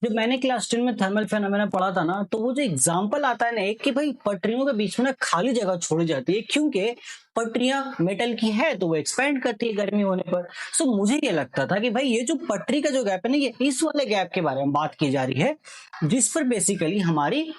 जब मैंने क्लास 10 में थर्मल फेनोमेना पढ़ा था ना, तो वो जो एग्जांपल आता है ना एक कि भाई पटरियों के बीच में ना खाली जगह छोड़ी जाती है, क्योंकि पटरियां मेटल की है तो वो एक्सपेंड करती है गर्मी होने पर। सो मुझे ये लगता था कि भाई ये जो पटरी का जो गैप है ना, ये इस वाले गैप के बारे में बात की जा रही है, जिस पर बेसिकली हमारी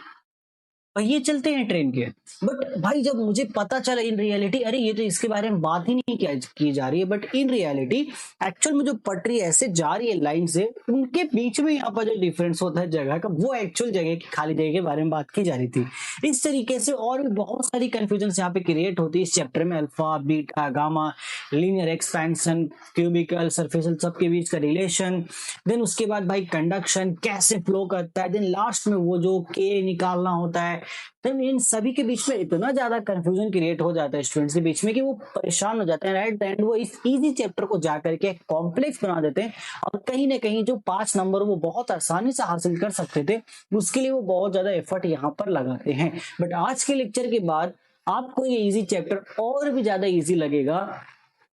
पहिए चलते हैं ट्रेन के। बट भाई जब मुझे पता चला इन रियलिटी, अरे ये तो इसके बारे में बात ही नहीं की जा रही है, बट इन रियलिटी एक्चुअल में जो पटरी ऐसे जा रही है लाइन से, उनके बीच में यहाँ पर जो डिफरेंस होता है जगह का, वो एक्चुअल जगह की खाली जगह के बारे में बात की जा रही थी। इस तरीके से और भी बहुत सारी कंफ्यूजन यहाँ पे क्रिएट होती है इस चैप्टर में। Alpha, beta, gamma, linear expansion, cubical, surficial, सबके बीच का रिलेशन, देन उसके बाद भाई कंडक्शन कैसे फ्लो करता है, देन लास्ट में वो जो के निकालना होता है। देन इन सभी के बीच में इतना ज्यादा कंफ्यूजन क्रिएट हो जाता है स्टूडेंट्स के बीच में कि वो परेशान हो जाते हैं। एट द एंड वो इस इजी चैप्टर को जाकर के कॉम्प्लेक्स बना देते हैं, और कहीं ना कहीं जो 5 नंबर वो बहुत आसानी से हासिल कर सकते थे, उसके लिए वो बहुत ज्यादा एफर्ट यहाँ पर लगाते हैं। बट आज के लेक्चर के बाद आपको ये इजी चैप्टर और भी ज्यादा इजी लगेगा,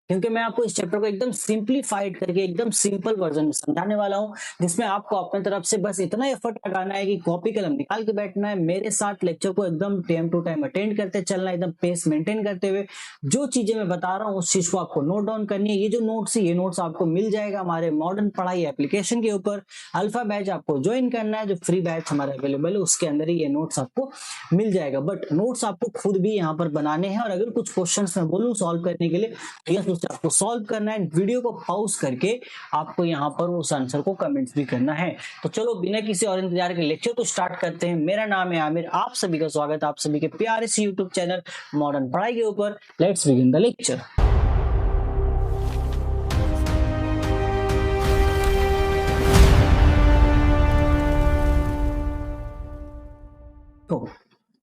क्योंकि मैं आपको इस चैप्टर को एकदम सिंपलीफाइड करके एकदम सिंपल वर्जन में समझाने वाला हूं, जिसमें आपको अपने तरफ से बस इतना एफर्ट लगाना है कि कॉपी कलम निकाल के बैठना है, मेरे साथ लेक्चर को एकदम टाइम टू टाइम अटेंड करते चलना है, एकदम पेस मेंटेन करते हुए। जो चीजें मैं बता रहा हूँ उस चीज को आपको नोट डाउन करनी है। ये जो नोट्स है, ये नोट्स आपको मिल जाएगा हमारे मॉडर्न पढ़ाई एप्लीकेशन के ऊपर। अल्फा बैच आपको ज्वाइन करना है, जो फ्री बैच हमारा अवेलेबल है, उसके अंदर ही ये नोट्स आपको मिल जाएगा। बट नोट्स आपको खुद भी यहाँ पर बनाने हैं, और अगर कुछ क्वेश्चन मैं बोलूँ सॉल्व करने के लिए, यस उससे आपको सॉल्व करना है। वीडियो को पॉज करके आपको यहाँ पर उस आंसर को कमेंट्स भी करना है। तो चलो बिना किसी और इंतजार के लेक्चर को स्टार्ट करते हैं। मेरा नाम है आमिर, आप सभी का स्वागत है आप सभी के प्यारे से यूट्यूब चैनल मॉडर्न पढ़ाई के ऊपर। Let's begin the lecture. तो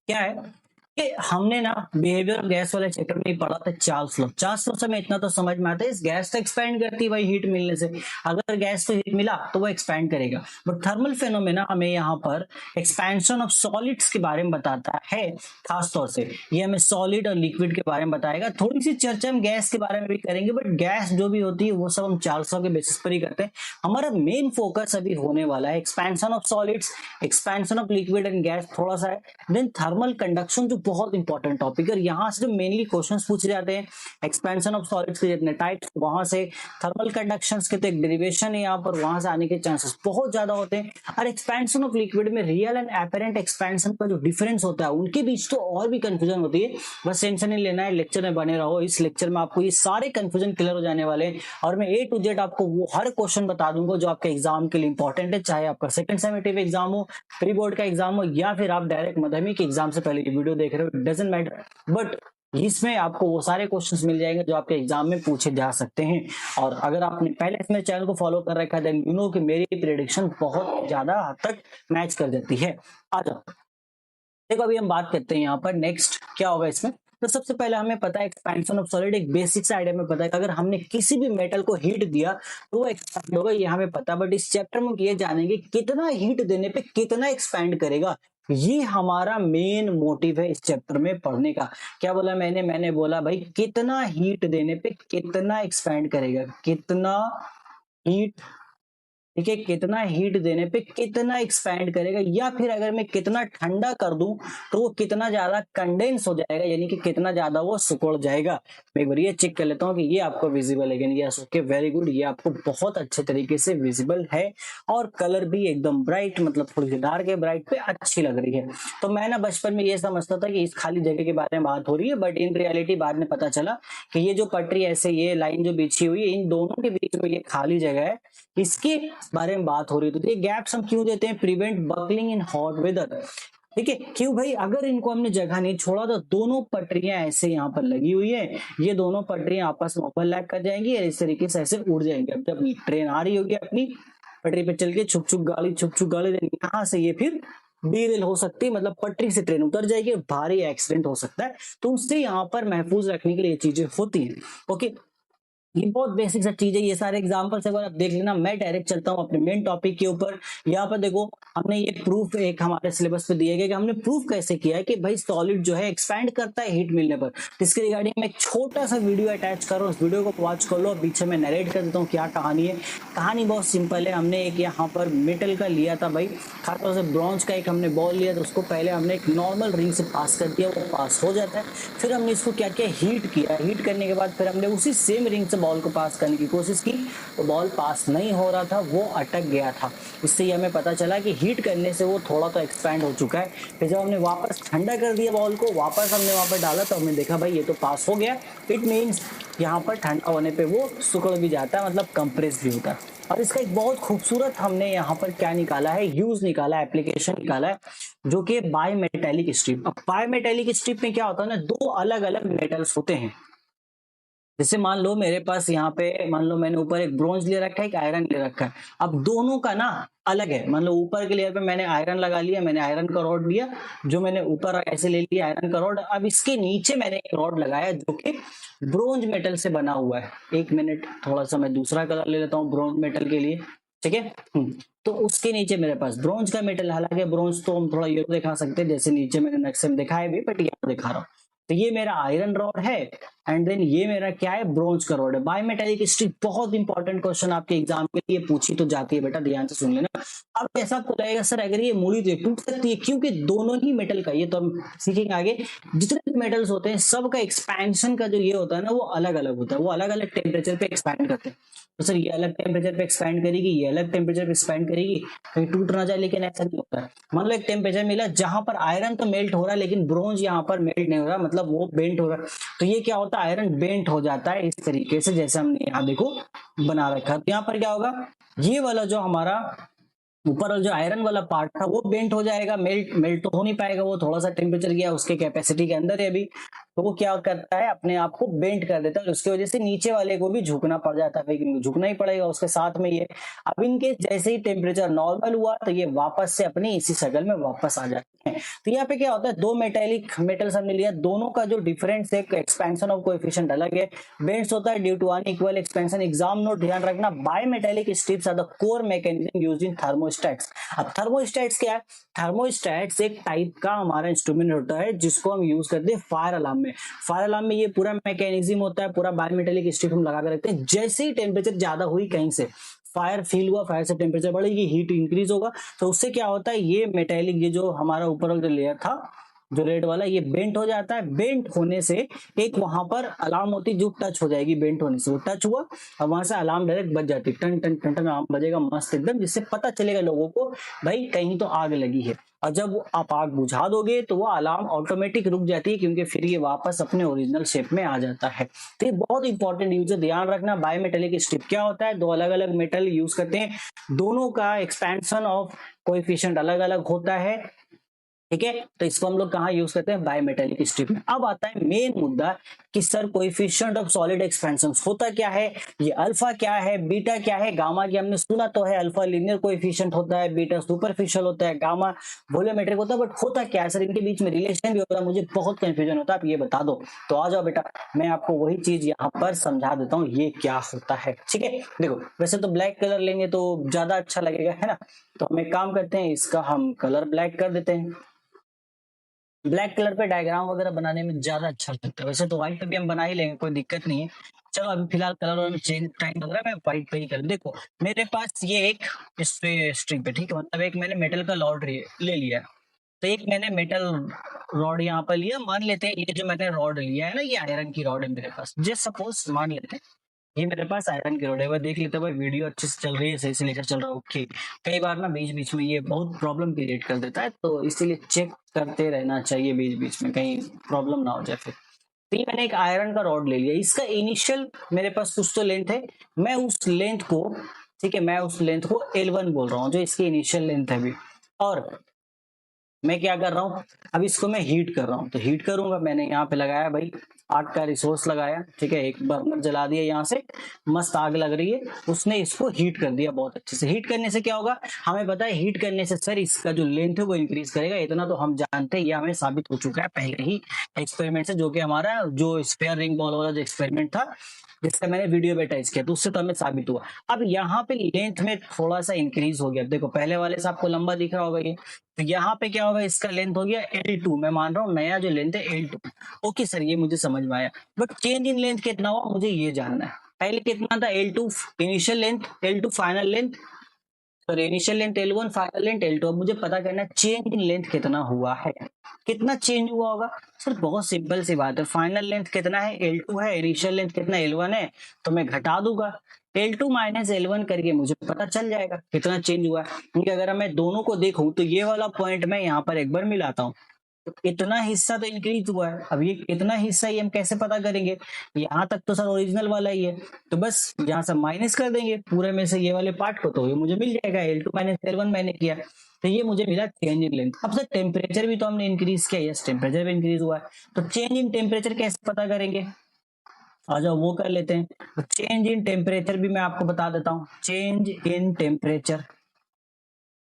क्या है कि हमने ना बिहेवियर गैस वाले चैप्टर में ही पढ़ा था चार्ल्स लॉ। चार्ल्स लॉ से हमें इतना तो समझ में आता है, इस गैस तो एक्सपैंड करती है भाई हीट मिलने से। अगर गैस को हीट मिला तो वो एक्सपैंड करेगा। बट थर्मल फेनोमेना हमें यहाँ पर एक्सपेंशन ऑफ सॉलिड्स के बारे में बताता है। खास तौर से ये हमें सॉलिड और लिक्विड के बारे में बताएगा। थोड़ी सी चर्चा हम गैस के बारे में भी करेंगे, बट गैस जो भी होती है वो सब हम चार्ल्स लॉ के बेसिस पर ही करते हैं। हमारा मेन फोकस अभी होने वाला है expansion of solids, expansion of liquid and gas थोड़ा सा है, देन थर्मल कंडक्शन जो बहुत इंपॉर्टेंट टॉपिक है। यहाँ से जो मेनली क्वेश्चंस पूछ जाते हैं, एक्सपेंशन ऑफ सॉलिड्स के जितने टाइप्स, वहां से थर्मल कंडक्शंस के तो एक डेरिवेशन है यहाँ पर, वहां से आने के चांसेस बहुत ज्यादा होते हैं। और एक्सपेंशन ऑफ लिक्विड में रियल एंड एपेरेंट एक्सपेंशन का जो डिफरेंस होता है, उनके बीच तो और भी कंफ्यूजन होती है। बस टेंशन नहीं लेना है, लेक्चर में बने रहो। इस लेक्चर में आपको ये सारे कंफ्यूजन क्लियर हो जाने वाले हैं, और मैं ए टू जेड आपको वो हर क्वेश्चन बता दूंगा जो आपके एग्जाम के लिए इंपॉर्टेंट है, चाहे आपका सेकंड सेमेस्टर एग्जाम हो, प्री बोर्ड का एग्जाम हो, या फिर आप डायरेक्ट माध्यमिक एग्जाम से पहले ये वीडियो देख रहे हो, डजंट मैटर। बट इसमें आपको वो सारे क्वेश्चंस मिल जाएंगे जो आपके एग्जाम में पूछे जा सकते हैं। और अगर आपने पहले से मेरे चैनल को फॉलो कर रखा है, देन यू नो कि मेरी प्रेडिक्शन बहुत ज्यादा हद तक मैच कर जाती है। आ जाओ, देखो अभी हम बात करते हैं यहाँ पर नेक्स्ट क्या होगा इसमें। तो सबसे पहले हमें पता है एक्सपेंशन ऑफ सॉलिड, एक बेसिक सा आइडिया में पता है कि अगर हमने किसी भी मेटल को हीट दिया तो वो एक्सपैंड होगा, ये हमें पता है। बट इस चैप्टर में ये जानेंगे कितना हीट देने पे कितना एक्सपैंड करेगा। ये हमारा मेन मोटिव है इस चैप्टर में पढ़ने का। क्या बोला मैंने बोला भाई कितना हीट देने पे कितना एक्सपैंड करेगा, कितना हीट, ठीक है, कितना हीट देने पे कितना एक्सपैंड करेगा, या फिर अगर मैं कितना ठंडा कर दूं तो वो कितना ज्यादा कंडेंस हो जाएगा, यानी कि कितना ज्यादा वो सिकुड़ जाएगा। मैं एक बार ये चेक कर लेता हूँ कि ये आपको विजिबल है कि नहीं। यस, ओके, वेरी गुड, ये आपको बहुत अच्छे तरीके से विजिबल है, और कलर भी एकदम ब्राइट, मतलब थोड़ी सी डार्क है, ब्राइट पे अच्छी लग रही है। तो मैं ना बचपन में ये समझता था कि इस खाली जगह के बारे में बात हो रही है, बट इन रियलिटी बाद में पता चला कि ये जो पटरी ऐसे ये लाइन जो बिछी हुई है, इन दोनों के बीच में ये खाली जगह है, इसके बारे में बात हो रही है। तो ये गैप्स हम क्यों देते हैं? Prevent buckling in hot weather. ठीक है, क्यों भाई? अगर इनको हमने जगह नहीं छोड़ा तो दोनों पटरियां ऐसे यहाँ पर लगी हुई है, ये दोनों पटरियां आपस में ओवरलैप कर जाएंगी, और इस तरीके से ऐसे उड़ जाएंगे। अब जब ट्रेन आ रही होगी अपनी पटरी पे चल के, छुक छुक गाड़ी, यहाँ से ये फिर डीरेल हो सकती है, मतलब पटरी से ट्रेन उतर जाएगी और भारी एक्सीडेंट हो सकता है। तो उससे यहाँ पर महफूज रखने के लिए ये चीजें होती है। ओके, ये बहुत बेसिक सा चीज है, ये सारे एग्जांपल्स अगर आप देख लेना। मैं डायरेक्ट चलता हूँ अपने मेन टॉपिक के ऊपर। यहाँ पर देखो, हमने ये प्रूफ एक हमारे सिलेबस पे दिया गया कि हमने प्रूफ कैसे किया है कि भाई सॉलिड जो है एक्सपैंड करता है हीट मिलने पर। तो इसके रिगार्डिंग मैं एक छोटा सा वीडियो अटैच कर रहा हूँ, उस वीडियो को वॉच कर लो। पीछे मैं नरेट कर देता हूँ क्या कहानी है। कहानी बहुत सिंपल है। हमने एक यहाँ पर मेटल का लिया था भाई, खासतौर से ब्रॉन्ज का एक हमने बॉल लिया, तो उसको पहले हमने एक नॉर्मल रिंग से पास कर दिया, वो पास हो जाता है। फिर हमने इसको क्या किया, हीट किया। हीट करने के बाद फिर हमने उसी सेम रिंग से बॉल को पास करने की कोशिश की, तो बॉल पास नहीं हो रहा था, वो अटक गया था। इससे हमें पता चला कि हीट करने से वो थोड़ा तो एक्सपैंड हो चुका है। फिर जब हमने वापस ठंडा कर दिया बॉल को, वापस हमने वहां पर डाला, तो हमने देखा भाई ये तो पास हो गया। इट मीन्स यहाँ पर ठंडा होने पे वो सिकुड़ भी जाता है, मतलब कंप्रेस भी होता है। और इसका एक बहुत खूबसूरत हमने यहाँ पर क्या निकाला है, यूज निकाला है, एप्लीकेशन निकाला है, जो कि बाय मेटेलिक स्ट्रिप। अब बाय मेटेलिक स्ट्रिप में क्या होता है ना, दो अलग अलग मेटल्स होते हैं। जैसे मान लो मेरे पास यहाँ पे, मान लो मैंने ऊपर एक ब्रोंज ले रखा है, एक आयरन ले रखा है। अब दोनों का ना अलग है। मान लो ऊपर के लेयर पे मैंने आयरन लगा लिया, मैंने आयरन का रॉड लिया, जो मैंने ऊपर ऐसे ले लिया आयरन का रॉड। अब इसके नीचे मैंने एक रॉड लगाया जो कि ब्रोंज मेटल से बना हुआ है। एक मिनट, थोड़ा सा मैं दूसरा कलर ले लेता हूँ ब्रोंज मेटल के लिए, ठीक है। तो उसके नीचे मेरे पास ब्रोंज का मेटल, हालांकि ब्रोंज तो हम थोड़ा ये दिखा सकते हैं, जैसे नीचे मैंने नक्शे में दिखाया भी, बट यहाँ दिखा रहा हूँ। तो ये मेरा आयरन रॉड है, एंड देन ये मेरा क्या है, ब्रोंज का रॉड है। बाय मेटेलिक स्ट्रिप बहुत इंपॉर्टेंट क्वेश्चन आपके एग्जाम के लिए पूछी तो जाती है बेटा, ध्यान से सुन लेना। अब ऐसा आपको लगेगा सर अगर ये मुड़ी तो ये टूट सकती है, क्योंकि दोनों ही मेटल का, ये तो हम सीखेंगे आगे, जितने भी मेटल्स होते हैं सबका एक्सपेंशन का जो ये होता है ना, वो अलग अलग होता है, वो अलग अलग टेम्परेचर पे एक्सपैंड करते हैं। तो सर ये अलग टेम्परेचर पे एक्सपैंड करेगी, ये अलग टेम्परेचर पे एक्सपैंड करेगी, कहीं टूट ना जाए, लेकिन ऐसा नहीं होता है। मान लो एक टेम्परेचर मिला जहां पर आयरन तो मेल्ट हो रहा है, लेकिन ब्रोंज यहाँ पर मेल्ट नहीं हो रहा, मतलब वो बेंट हो रहा है। तो ये क्या होता है, आयरन बेंट हो जाता है इस तरीके से, जैसे हमने यहाँ देखो बना रखा है। तो यहाँ पर क्या होगा, ये वाला जो हमारा ऊपर और जो आयरन वाला पार्ट था वो बेंट हो जाएगा, मेल्ट मेल्ट तो हो नहीं पाएगा, वो थोड़ा सा टेम्परेचर गया उसके कैपेसिटी के अंदर है अभी, तो वो क्या करता है, अपने आप को बेंट कर देता है, उसकी वजह से नीचे वाले को भी झुकना पड़ जाता है, लेकिन झुकना ही पड़ेगा उसके साथ में ये। अब इनके जैसे ही टेम्परेचर नॉर्मल हुआ, तो ये वापस से अपनी इसी शक्ल में वापस आ जाते हैं। तो यहाँ पे क्या होता है, दो मेटेलिक मेटल्स हमने लिया, दोनों का जो डिफरेंस है, एक्सपेंशन ऑफ कोएफिशिएंट अलग है, बेंड्स होता है due to unequal expansion. Exam note ध्यान रखना, bimetallic strips are the core mechanism used in thermostats. अब थर्मोस्टेट्स क्या है, थर्मोस्टेट्स एक टाइप का हमारा इंस्ट्रूमेंट होता है जिसको हम यूज करते हैं फायर अलार्म में। फायर अलार्म में ये पूरा मैकेनिज्म होता है, पूरा बायोमेटेलिक स्ट्रिप हम लगा कर रखते हैं। जैसे ही टेम्परेचर ज्यादा हुई कहीं से, फायर फील हुआ, फायर से टेम्परेचर बढ़ेगी, हीट इंक्रीज होगा, तो उससे क्या होता है, ये मेटेलिक, ये जो हमारा ऊपर वाला लेयर था जो रेड वाला, ये बेंट हो जाता है। बेंट होने से एक वहां पर अलार्म होती है जो टच हो जाएगी, बेंट होने से वो टच हुआ, और वहां से अलार्म डायरेक्ट बज जाती है, टन टन टन टन अलार्म बजेगा मस्त एकदम, जिससे पता चलेगा लोगों को भाई कहीं तो आग लगी है। और जब आप आग बुझा दोगे तो वो अलार्म ऑटोमेटिक रुक जाती है, क्योंकि फिर ये वापस अपने ओरिजिनल शेप में आ जाता है। तो ये बहुत इंपॉर्टेंट यूज है, ध्यान रखना। बायोमेटेलिक स्ट्रिप क्या होता है, दो अलग अलग मेटल यूज करते हैं, दोनों का एक्सपेंशन ऑफ कोएफिशिएंट अलग अलग होता है, ठीक है। तो इसको हम लोग कहाँ यूज करते हैं, बायोमेटेलिक स्ट्रिप में। अब आता है मेन मुद्दा कि sir coefficient of solid expansion होता क्या है, ये अल्फा क्या है, बीटा क्या है, गामा की हमने सुना तो है, अल्फा लीनियर कोएफिशिएंट होता है, बीटा सुपरफिशियल होता है, गामा वॉल्यूमेट्रिक होता है, बट होता क्या है सर, इनके बीच में रिलेशन भी होता है, मुझे बहुत कंफ्यूजन होता है, आप ये बता दो। तो आ जाओ बेटा, मैं आपको वही चीज यहाँ पर समझा देता हूँ ये क्या होता है, ठीक है। देखो वैसे तो ब्लैक कलर लेंगे तो ज्यादा अच्छा लगेगा, है ना। तो हम एक काम करते हैं, इसका हम कलर ब्लैक कर देते हैं। ब्लैक कलर पे डायग्राम वगैरह बनाने में ज्यादा अच्छा लगता है। वैसे तो व्हाइट पे भी हम बना ही लेंगे, कोई दिक्कत नहीं है। चलो अभी फिलहाल कलर में चेंज टाइम लग रहा है, मैं व्हाइट पे ही कर। देखो मेरे पास ये एक इस पे स्ट्रिंग पे, ठीक है, मतलब एक मैंने मेटल का रॉड ले लिया। तो एक मैंने मेटल रॉड यहाँ पर लिया, मान लेते हैं ये जो मैंने रॉड लिया है ना, ये आयरन की रॉड है मेरे पास, जस्ट सपोज मान लेते हैं ये मेरे पास आयरन की रॉड है। वह देख लेते भाई वीडियो अच्छे से चल रही है, सही से लेकर चल रहा है, ओके। कई बार ना बीच बीच में ये बहुत प्रॉब्लम क्रिएट कर देता है, तो इसीलिए चेक करते रहना चाहिए बीच बीच में, कहीं प्रॉब्लम ना हो जाए फिर। तो ये मैंने एक आयरन का रॉड ले लिया, इसका इनिशियल मेरे पास कुछ तो लेंथ है, मैं उस लेंथ को, ठीक है, मैं उस लेंथ को L1 बोल रहा हूँ, जो इसकी इनिशियल लेंथ है अभी। और मैं क्या कर रहा हूँ, अब इसको मैं हीट कर रहा हूँ, तो हीट करूंगा, मैंने यहाँ पे लगाया भाई आग का रिसोर्स लगाया, ठीक है, एक बर्नर जला दिया, यहाँ से मस्त आग लग रही है, उसने इसको हीट कर दिया बहुत अच्छे से। हीट करने से क्या होगा, हमें पता है हीट करने से सर इसका जो लेंथ है वो इंक्रीज करेगा, इतना तो हम जानते हैं, ये हमें साबित हो चुका है पहले ही एक्सपेरिमेंट से, जो कि हमारा जो स्फीयर रिंग बॉल वाला जो एक्सपेरिमेंट था जिसका मैंने वीडियो में अटैच किया, तो उससे तो हमें साबित हुआ। अब यहाँ पे लेंथ में थोड़ा सा इंक्रीज हो गया, देखो पहले वाले से आपको लंबा दिख रहा होगा ये, तो यहाँ पे क्या होगा, इसका लेंथ हो गया L2, मैं मान रहा हूँ नया जो लेंथ है L2। ओके सर, ये मुझे समझ में आया, बट चेंज इन लेंथ कितना हुआ मुझे ये जानना है। पहले कितना था, L2 initial length, L2 final length, sir initial length L1 final length L2। अब मुझे पता करना है चेंज इन लेंथ कितना हुआ है, कितना चेंज हुआ होगा। सर बहुत सिंपल सी बात है, फाइनल लेंथ कितना है L2 है, इनिशियल लेंथ कितना L1 है, तो मैं घटा दूंगा L2 माइनस L1 करके मुझे पता चल जाएगा कितना चेंज हुआ है। क्योंकि अगर मैं दोनों को देखूं तो ये वाला पॉइंट मैं यहाँ पर एक बार मिलाता हूँ, तो इतना हिस्सा तो इंक्रीज हुआ है, अब ये इतना हिस्सा ही हम कैसे पता करेंगे, यहाँ तक तो सर ओरिजिनल वाला ही है, तो बस यहाँ से माइनस कर देंगे पूरे में से ये वाले पार्ट को, तो ये मुझे मिल जाएगा L2 माइनस L1 मैंने किया, तो ये मुझे मिला चेंज इन लेंथ। अब सर टेम्परेचर भी तो हमने इंक्रीज किया, यस टेम्परेचर भी इंक्रीज हुआ है, तो चेंज इन टेम्परेचर कैसे पता करेंगे, आ जाओ वो कर लेते हैं। तो चेंज इन टेम्परेचर भी मैं आपको बता देता हूँ, change in temperature,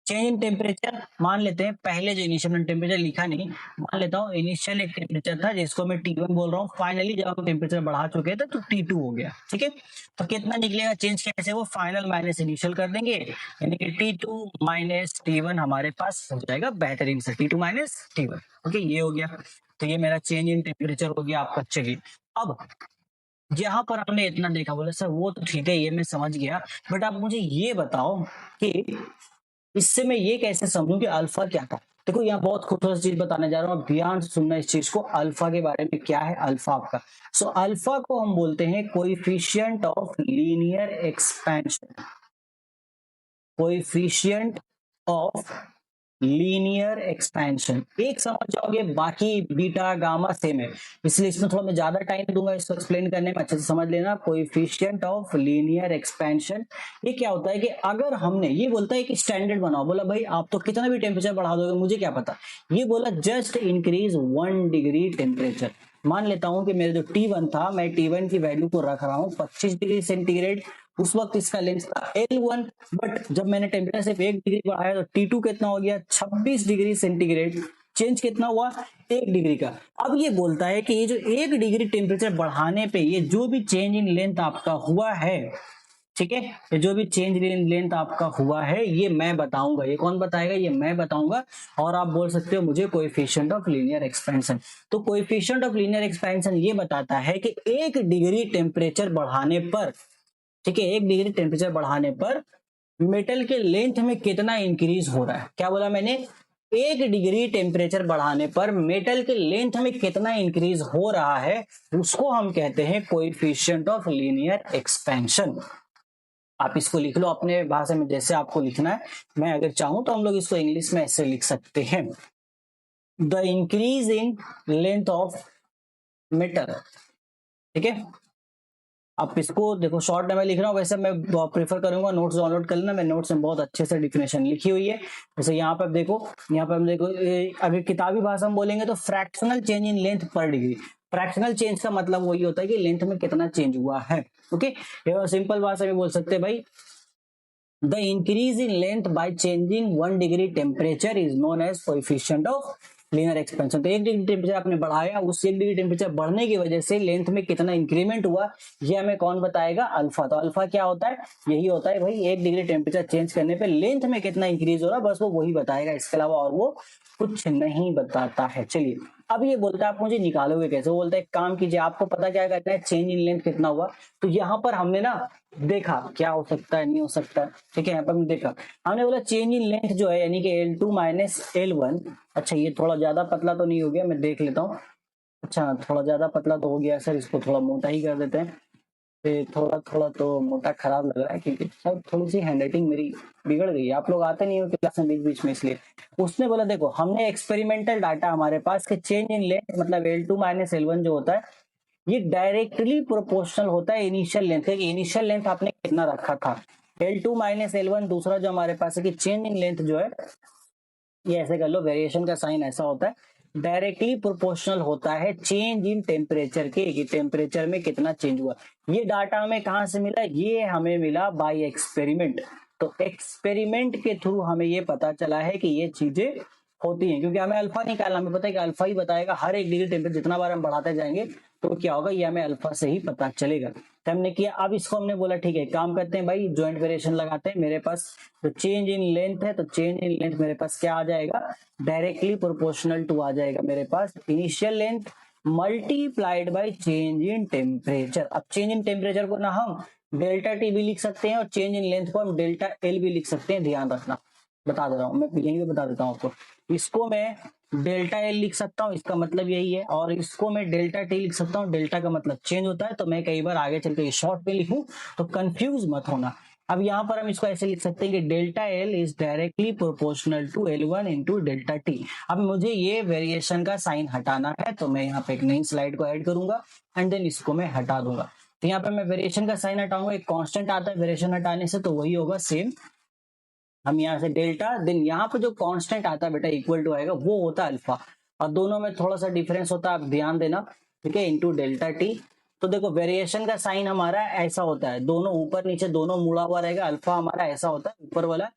change in temperature मान लेते हैं, पहले जो इनिशियल टेम्परेचर लिखा नहीं, मान लेता हूँ इनिशियल एक टेम्परेचर था जिसको मैं T1 बोल रहा हूँ, फाइनली जब हम टेम्परेचर बढ़ा चुके थे तो T2 हो गया, ठीक है। तो कितना निकलेगा चेंज, कैसे, वो फाइनल माइनस इनिशियल कर देंगे, यानी कि T2 माइनस T1 हमारे पास हो जाएगा बेहतरीन से, T2 माइनस T1। ओके, ये हो गया, तो ये मेरा चेंज इन टेम्परेचर हो गया आपका। चलिए अब यहाँ पर हमने इतना देखा, बोले सर वो तो ठीक है, ये मैं समझ गया, बट आप मुझे ये बताओ कि इससे मैं ये कैसे समझूं कि अल्फा क्या था। देखो यहाँ बहुत खूबसूरत चीज बताने जा रहा हूँ, ध्यान से सुनना इस चीज को, अल्फा के बारे में। क्या है अल्फा आपका, सो अल्फा को हम बोलते हैं coefficient of linear expansion, coefficient of linear expansion. एक समझ जाओगे, बाकी बीटा गामा सेम है, इसलिए इसमें थोड़ा मैं ज्यादा टाइम दूंगा इसको एक्सप्लेन करने में, अच्छे से समझ लेना। कोएफिशिएंट ऑफ लीनियर एक्सपेंशन ये क्या होता है कि अगर हमने ये बोलता है कि स्टैंडर्ड बनाओ, बोला भाई आप तो कितना भी टेम्परेचर बढ़ा दोगे मुझे क्या पता, ये बोला जस्ट इंक्रीज 1 डिग्री टेम्परेचर। मान लेता हूं कि मेरे जो T1 था, मैं T1 की वैल्यू को रख रहा हूं 25 डिग्री सेंटीग्रेड, उस वक्त इसका लेंथ था L1, बट जब मैंने टेम्परेचर सिर्फ 1 डिग्री बढ़ाया तो T2 कितना हो गया 26 डिग्री सेंटीग्रेड, चेंज कितना हुआ 1 डिग्री का। अब ये बोलता है कि ये जो 1 डिग्री टेम्परेचर बढ़ाने पे ये जो भी चेंज इन लेंथ आपका हुआ है, ठीक है, ये जो भी चेंज इन लेंथ आपका हुआ है ये मैं बताऊंगा, ये कौन बताएगा, ये मैं बताऊंगा। और आप बोल सकते हो मुझे कोएफिशिएंट ऑफ लीनियर एक्सपेंशन, तो कोएफिशिएंट ऑफ लीनियर एक्सपेंशन ये बताता है कि 1 डिग्री टेम्परेचर बढ़ाने पर, ठीक है, 1 डिग्री टेम्परेचर बढ़ाने पर मेटल के लेंथ में कितना इंक्रीज हो रहा है। क्या बोला मैंने, 1 डिग्री टेम्परेचर बढ़ाने पर मेटल के लेंथ में कितना इंक्रीज हो रहा है, उसको हम कहते हैं कोएफिशिएंट ऑफ लीनियर एक्सपेंशन। आप इसको लिख लो अपने भाषा में जैसे आपको लिखना है, मैं अगर चाहूं तो हम लोग इसको इंग्लिश में ऐसे लिख सकते हैं, the increase in length of metal, ठीक है। आप इसको देखो, शॉर्ट में मैं लिख रहा हूँ, वैसे मैं प्रेफर करूंगा नोट्स डाउनलोड कर लेना, मैं नोट्स में बहुत अच्छे से डिफिनेशन लिखी हुई है। जैसे यहाँ पे देखो, यहाँ पे हम देखो, अगर किताबी भाषा में बोलेंगे तो फ्रैक्शनल चेंज इन लेंथ पर डिग्री, फ्रैक्शनल चेंज का मतलब वही होता है कि लेंथ में कितना चेंज हुआ है। ओके, सिंपल भाषा में बोल सकते हैं भाई, the increase in length by changing 1 degree temperature is known as coefficient of linear expansion. तो 1 डिग्री टेम्परेचर आपने बढ़ाया, उस 1 डिग्री टेम्परेचर बढ़ने की वजह से लेंथ में कितना इंक्रीमेंट हुआ, ये हमें कौन बताएगा, अल्फा। तो अल्फा क्या होता है, यही होता है भाई 1 डिग्री टेम्परेचर चेंज करने पे लेंथ में कितना इंक्रीज हो रहा है, बस वो वही बताएगा, इसके अलावा और वो कुछ नहीं बताता है। चलिए अब ये बोलता है आप मुझे निकालोगे कैसे, वो बोलता है काम कीजिए, आपको पता क्या करना है, चेंज इन लेंथ कितना हुआ। तो यहाँ पर हमने ना देखा क्या हो सकता है, नहीं हो सकता है, ठीक है। यहाँ पर हमने देखा, हमने बोला चेंज इन लेंथ जो है यानी कि L2 माइनस L1। अच्छा ये थोड़ा ज्यादा पतला तो नहीं हो गया, मैं देख लेता हूँ, अच्छा थोड़ा ज्यादा पतला तो हो गया सर, इसको थोड़ा मोटा ही कर देते हैं। फिर थोड़ा थोड़ा तो मोटा खराब लग रहा है, क्योंकि सर थोड़ी सी हैंडराइटिंग मेरी बिगड़ गई है, आप लोग आते नहीं हो क्लास में बीच बीच में, इसलिए। उसने बोला देखो हमने एक्सपेरिमेंटल डाटा हमारे पास के चेंज इन लेंथ मतलब L2 माइनस L1 जो होता है ये डायरेक्टली प्रोपोर्शनल होता है इनिशियल लेंथ के, इनिशियल लेंथ आपने कितना रखा था L2 माइनस L1। दूसरा जो हमारे पास है कि चेंज इन लेंथ जो है ये ऐसे कर लो, वेरिएशन का साइन ऐसा होता है, डायरेक्टली प्रोपोर्शनल होता है चेंज इन टेम्परेचर के, कि टेम्परेचर में कितना चेंज हुआ। ये डाटा हमें कहाँ से मिला? ये हमें मिला बाय एक्सपेरिमेंट। तो एक्सपेरिमेंट के थ्रू हमें ये पता चला है कि ये चीजें होती हैं, क्योंकि हमें अल्फा निकालना, हमें पता है कि अल्फा ही बताएगा हर 1 डिग्री टेम्परेचर, जितना बार हम बढ़ाते जाएंगे तो क्या होगा, ये हमें अल्फा से ही पता चलेगा। तो हमने किया, अब इसको हमने बोला ठीक है काम करते हैं भाई, ज्वाइंट वेरिएशन लगाते हैं। मेरे पास जो चेंज इन लेंथ है, तो चेंज इन लेंथ मेरे पास क्या आ जाएगा, डायरेक्टली प्रोपोर्शनल टू आ जाएगा मेरे पास initial length multiplied by change in temperature. अब चेंज इन टेम्परेचर को ना हम डेल्टा टी भी लिख सकते हैं और चेंज इन लेंथ को हम डेल्टा एल भी लिख सकते हैं, ध्यान रखना, बता दे रहा हूँ मैं, यहीं पे बता देता हूँ आपको। इसको मैं डेल्टा एल लिख सकता हूँ, इसका मतलब यही है, और इसको मैं डेल्टा टी लिख सकता हूँ, डेल्टा का मतलब चेंज होता है। तो मैं कई बार आगे चल के शॉर्ट में लिखूं तो कंफ्यूज मत होना। अब यहाँ पर हम इसको ऐसे लिख सकते हैं कि delta L is directly proportional to L1 into delta T. अब मुझे ये वेरिएशन का साइन हटाना है, तो मैं यहाँ पे एक नई स्लाइड को ऐड करूंगा एंड देन इसको मैं हटा दूंगा। तो यहाँ पे मैं वेरिएशन का साइन हटाऊंगा, एक कांस्टेंट आता है वेरिएशन हटाने से, तो वही होगा सेम। हम यहाँ से डेल्टा, देन यहाँ पे जो कांस्टेंट आता है बेटा इक्वल टू आएगा, वो होता है अल्फा, और दोनों में थोड़ा सा डिफरेंस होता है, आप ध्यान देना, ठीक है, इंटू डेल्टा टी। तो देखो वेरिएशन का साइन हमारा ऐसा होता है, दोनों ऊपर नीचे दोनों मुड़ा हुआ रहेगा। अल्फा हमारा ऐसा होता है, ऊपर वाला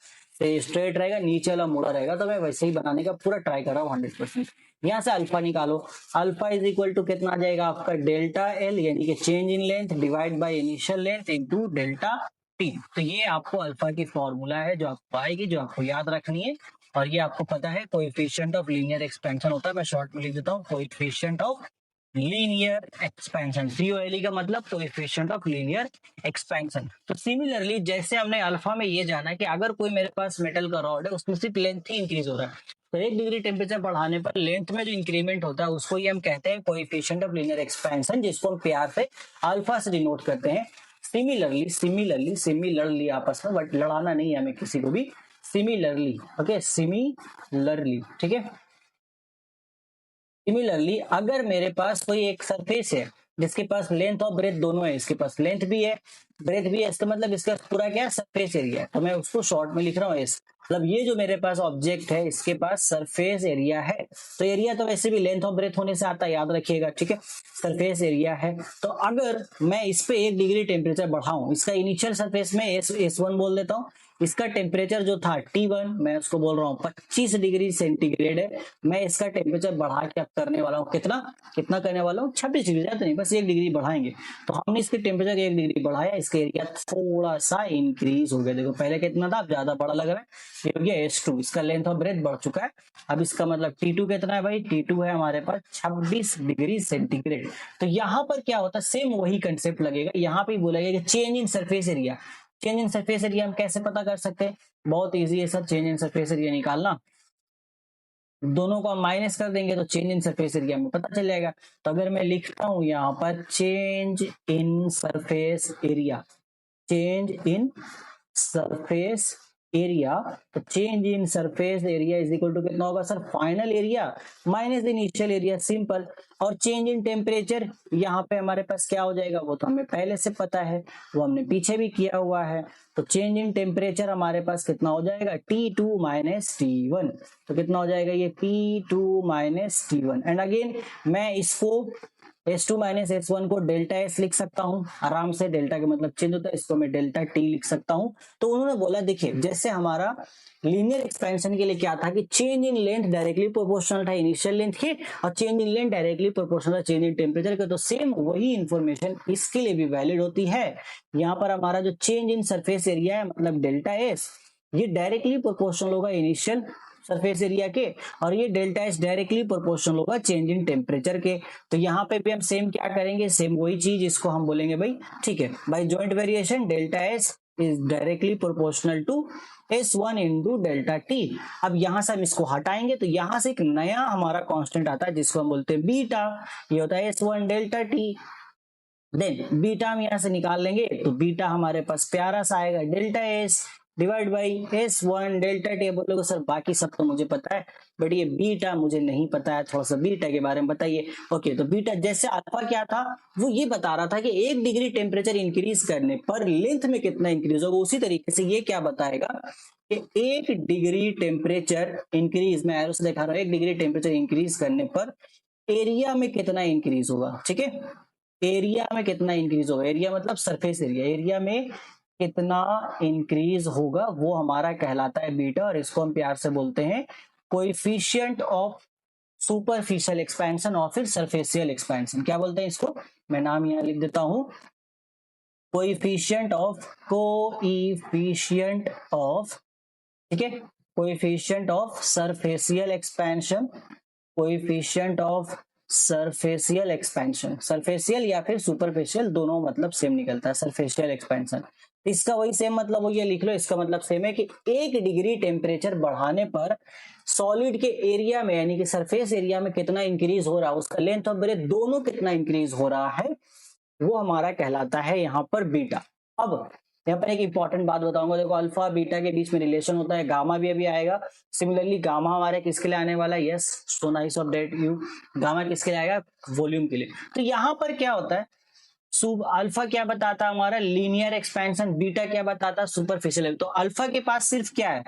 स्ट्रेट रहेगा, नीचे वाला मुड़ा रहेगा। तो मैं वैसे ही बनाने का पूरा ट्राई कर रहा हूँ 100%। यहाँ से अल्फा निकालो, अल्फा इज इक्वल टू कितना आ जाएगा आपका, डेल्टा एल यानी कि change in length divide by initial length into delta T. तो ये आपको अल्फा की फॉर्मूला है जो आपको आएगी, जो आपको याद रखनी है। और ये आपको पता है कोएफिशिएंट ऑफ लीनियर एक्सपेंशन होता है, मैं शॉर्ट में लिख देता हूँ, coefficient of linear expansion, COLE का मतलब कोएफिशिएंट ऑफ लीनियर एक्सपेंशन। तो सिमिलरली जैसे हमने अल्फा में ये जाना कि अगर कोई मेरे पास मेटल का रॉड है, उसमें सिर्फ लेंथ ही इंक्रीज हो रहा है, तो 1 डिग्री टेम्परेचर बढ़ाने पर लेंथ में जो इंक्रीमेंट होता है उसको ही हम कहते हैं कोएफिशिएंट ऑफ लीनियर एक्सपेंशन, जिसको हम प्यार से अल्फा से डिनोट करते हैं। सिमिलरली आपस में, बट लड़ाना नहीं है हमें किसी को भी, सिमिलरली, ओके, सिमिलरली, ठीक है। सिमिलरली अगर मेरे पास कोई एक सरफेस है जिसके पास लेंथ और ब्रेथ दोनों है, इसके पास लेंथ भी है ब्रेथ भी है, इसका मतलब इसका पूरा क्या सरफेस एरिया है, तो मैं उसको शॉर्ट में लिख रहा हूँ एस। मतलब ये जो मेरे पास ऑब्जेक्ट है इसके पास सरफेस एरिया है, तो एरिया तो वैसे भी लेंथ और ब्रेथ होने से आता है, याद रखिएगा, ठीक है, सरफेस एरिया है। तो अगर मैं इस पे 1 डिग्री टेम्परेचर बढ़ाऊं, इसका इनिशियल सरफेस में S1 बोल देता हूँ, इसका टेम्परेचर जो था T1, मैं उसको बोल रहा हूँ 25 डिग्री सेंटीग्रेड है। मैं इसका टेम्परेचर बढ़ा के अब करने वाला हूँ कितना कितना करने वाला हूँ 26 डिग्री, ज्यादा नहीं, बस 1 डिग्री बढ़ाएंगे। तो हमने इसके टेम्परेचर 1 डिग्री बढ़ाया, इसका एरिया थोड़ा सा इंक्रीज हो गया। देखो पहले कितना था, अब ज्यादा बड़ा लग रहा है, ये हो गया S2, इसका लेंथ और ब्रेथ बढ़ चुका है। अब इसका मतलब T2 कितना है भाई, T2 है हमारे पास 26 डिग्री सेंटीग्रेड। तो यहाँ पर क्या होता है, सेम वही कंसेप्ट लगेगा, यहाँ पे बोला गया कि change in surface area. Change in surface area हम कैसे पता कर सकते हैं, बहुत इजी है sir, change in surface area निकालना, दोनों को हम माइनस कर देंगे तो चेंज इन सरफेस एरिया में पता चल जाएगा। तो अगर मैं लिखता हूं यहाँ पर change in surface area, change in surface area, तो change in surface area is equal to कितना होगा sir, final area minus initial area, simple. और चेंज इन टेम्परेचर यहाँ पे हमारे पास क्या हो जाएगा, वो तो हमें पहले से पता है, वो हमने पीछे भी किया हुआ है। तो चेंज इन टेम्परेचर हमारे पास कितना हो जाएगा, T2 माइनस T1। तो कितना हो जाएगा ये T2 minus T1। And again मैं इसको S2 माइनस S1 को डेल्टा S लिख सकता हूँ आराम से, डेल्टा का मतलब चेंज होता है, इसको मैं डेल्टा T लिख सकता हूँ। तो उन्होंने बोला देखिए जैसे हमारा लीनियर एक्सपेंशन के लिए क्या था कि change in length directly proportional था इनिशियल लेंथ के, और change in length directly proportional था चेंज इन टेम्परेचर के, तो सेम वही इंफॉर्मेशन इसके लिए भी वैलिड होती है। यहाँ पर हमारा जो चेंज इन सरफेस एरिया है मतलब डेल्टा S, ये डायरेक्टली प्रोपोर्शनल होगा इनिशियल सरफेस एरिया के, और ये डेल्टा एस डायरेक्टली प्रोपोर्शनल होगा चेंज इन टेम्परेचर के। तो यहाँ पे भी हम सेम क्या करेंगे, सेम वही चीज, इसको हम बोलेंगे भाई ठीक है, by joint variation delta S is directly proportional to S1 into delta T. अब यहां से हम इसको हटाएंगे तो यहां से एक नया हमारा कांस्टेंट आता है जिसको हम बोलते हैं बीटा, ये होता है S1 delta T. Then beta हम यहां से निकाल लेंगे तो बीटा हमारे पास प्यारा सा आएगा delta S divide by S1 delta T. बोलोगे सर बाकी सब तो मुझे पता है बट ये बीटा मुझे नहीं पता है, थोड़ा सा बीटा के बारे में बताइए। ओके, तो बीटा जैसे अल्फा क्या था, वो ये बता रहा था कि 1 डिग्री टेम्परेचर इंक्रीज करने पर लेंथ में कितना इंक्रीज होगा, उसी तरीके से ये क्या बताएगा कि 1 डिग्री टेम्परेचर इंक्रीज, मैं एरो से दिखा रहा हूँ, 1 डिग्री टेम्परेचर इंक्रीज करने पर एरिया में कितना इंक्रीज होगा। ठीक है, एरिया में कितना इंक्रीज होगा, एरिया मतलब सरफेस एरिया, एरिया में कितना इंक्रीज होगा वो हमारा कहलाता है बीटा, और इसको हम प्यार से बोलते हैं कोएफिशिएंट ऑफ सुपरफिशियल एक्सपेंशन और फिर सरफेसियल एक्सपेंशन। क्या बोलते हैं इसको, मैं नाम यहां लिख देता हूं, कोएफिशिएंट ऑफ, ठीक है, coefficient of surficial expansion, coefficient of surficial expansion, surficial या फिर सुपरफिशियल दोनों मतलब सेम निकलता है, सरफेसियल एक्सपेंशन। इसका वही सेम मतलब हो गया, लिख लो, इसका मतलब सेम है कि 1 डिग्री टेम्परेचर बढ़ाने पर सॉलिड के एरिया में यानी कि सरफेस एरिया में कितना इंक्रीज हो रहा है, उसका लेंथ और ब्रेथ दोनों कितना इंक्रीज हो रहा है, वो हमारा कहलाता है यहाँ पर बीटा। अब यहाँ पर एक इंपॉर्टेंट बात बताऊंगा, देखो अल्फा बीटा के बीच में रिलेशन होता है, गामा भी अभी आएगा। सिमिलरली गामा हमारे किसके लिए आने वाला है, yes so nice of that you, gamma किसके लिए आएगा, वॉल्यूम के लिए। तो यहाँ पर क्या होता है, अल्फा क्या बताता है हमारा लीनियर एक्सपेंशन, बीटा क्या बताता है सुपरफिशियल। तो अल्फा के पास सिर्फ क्या है,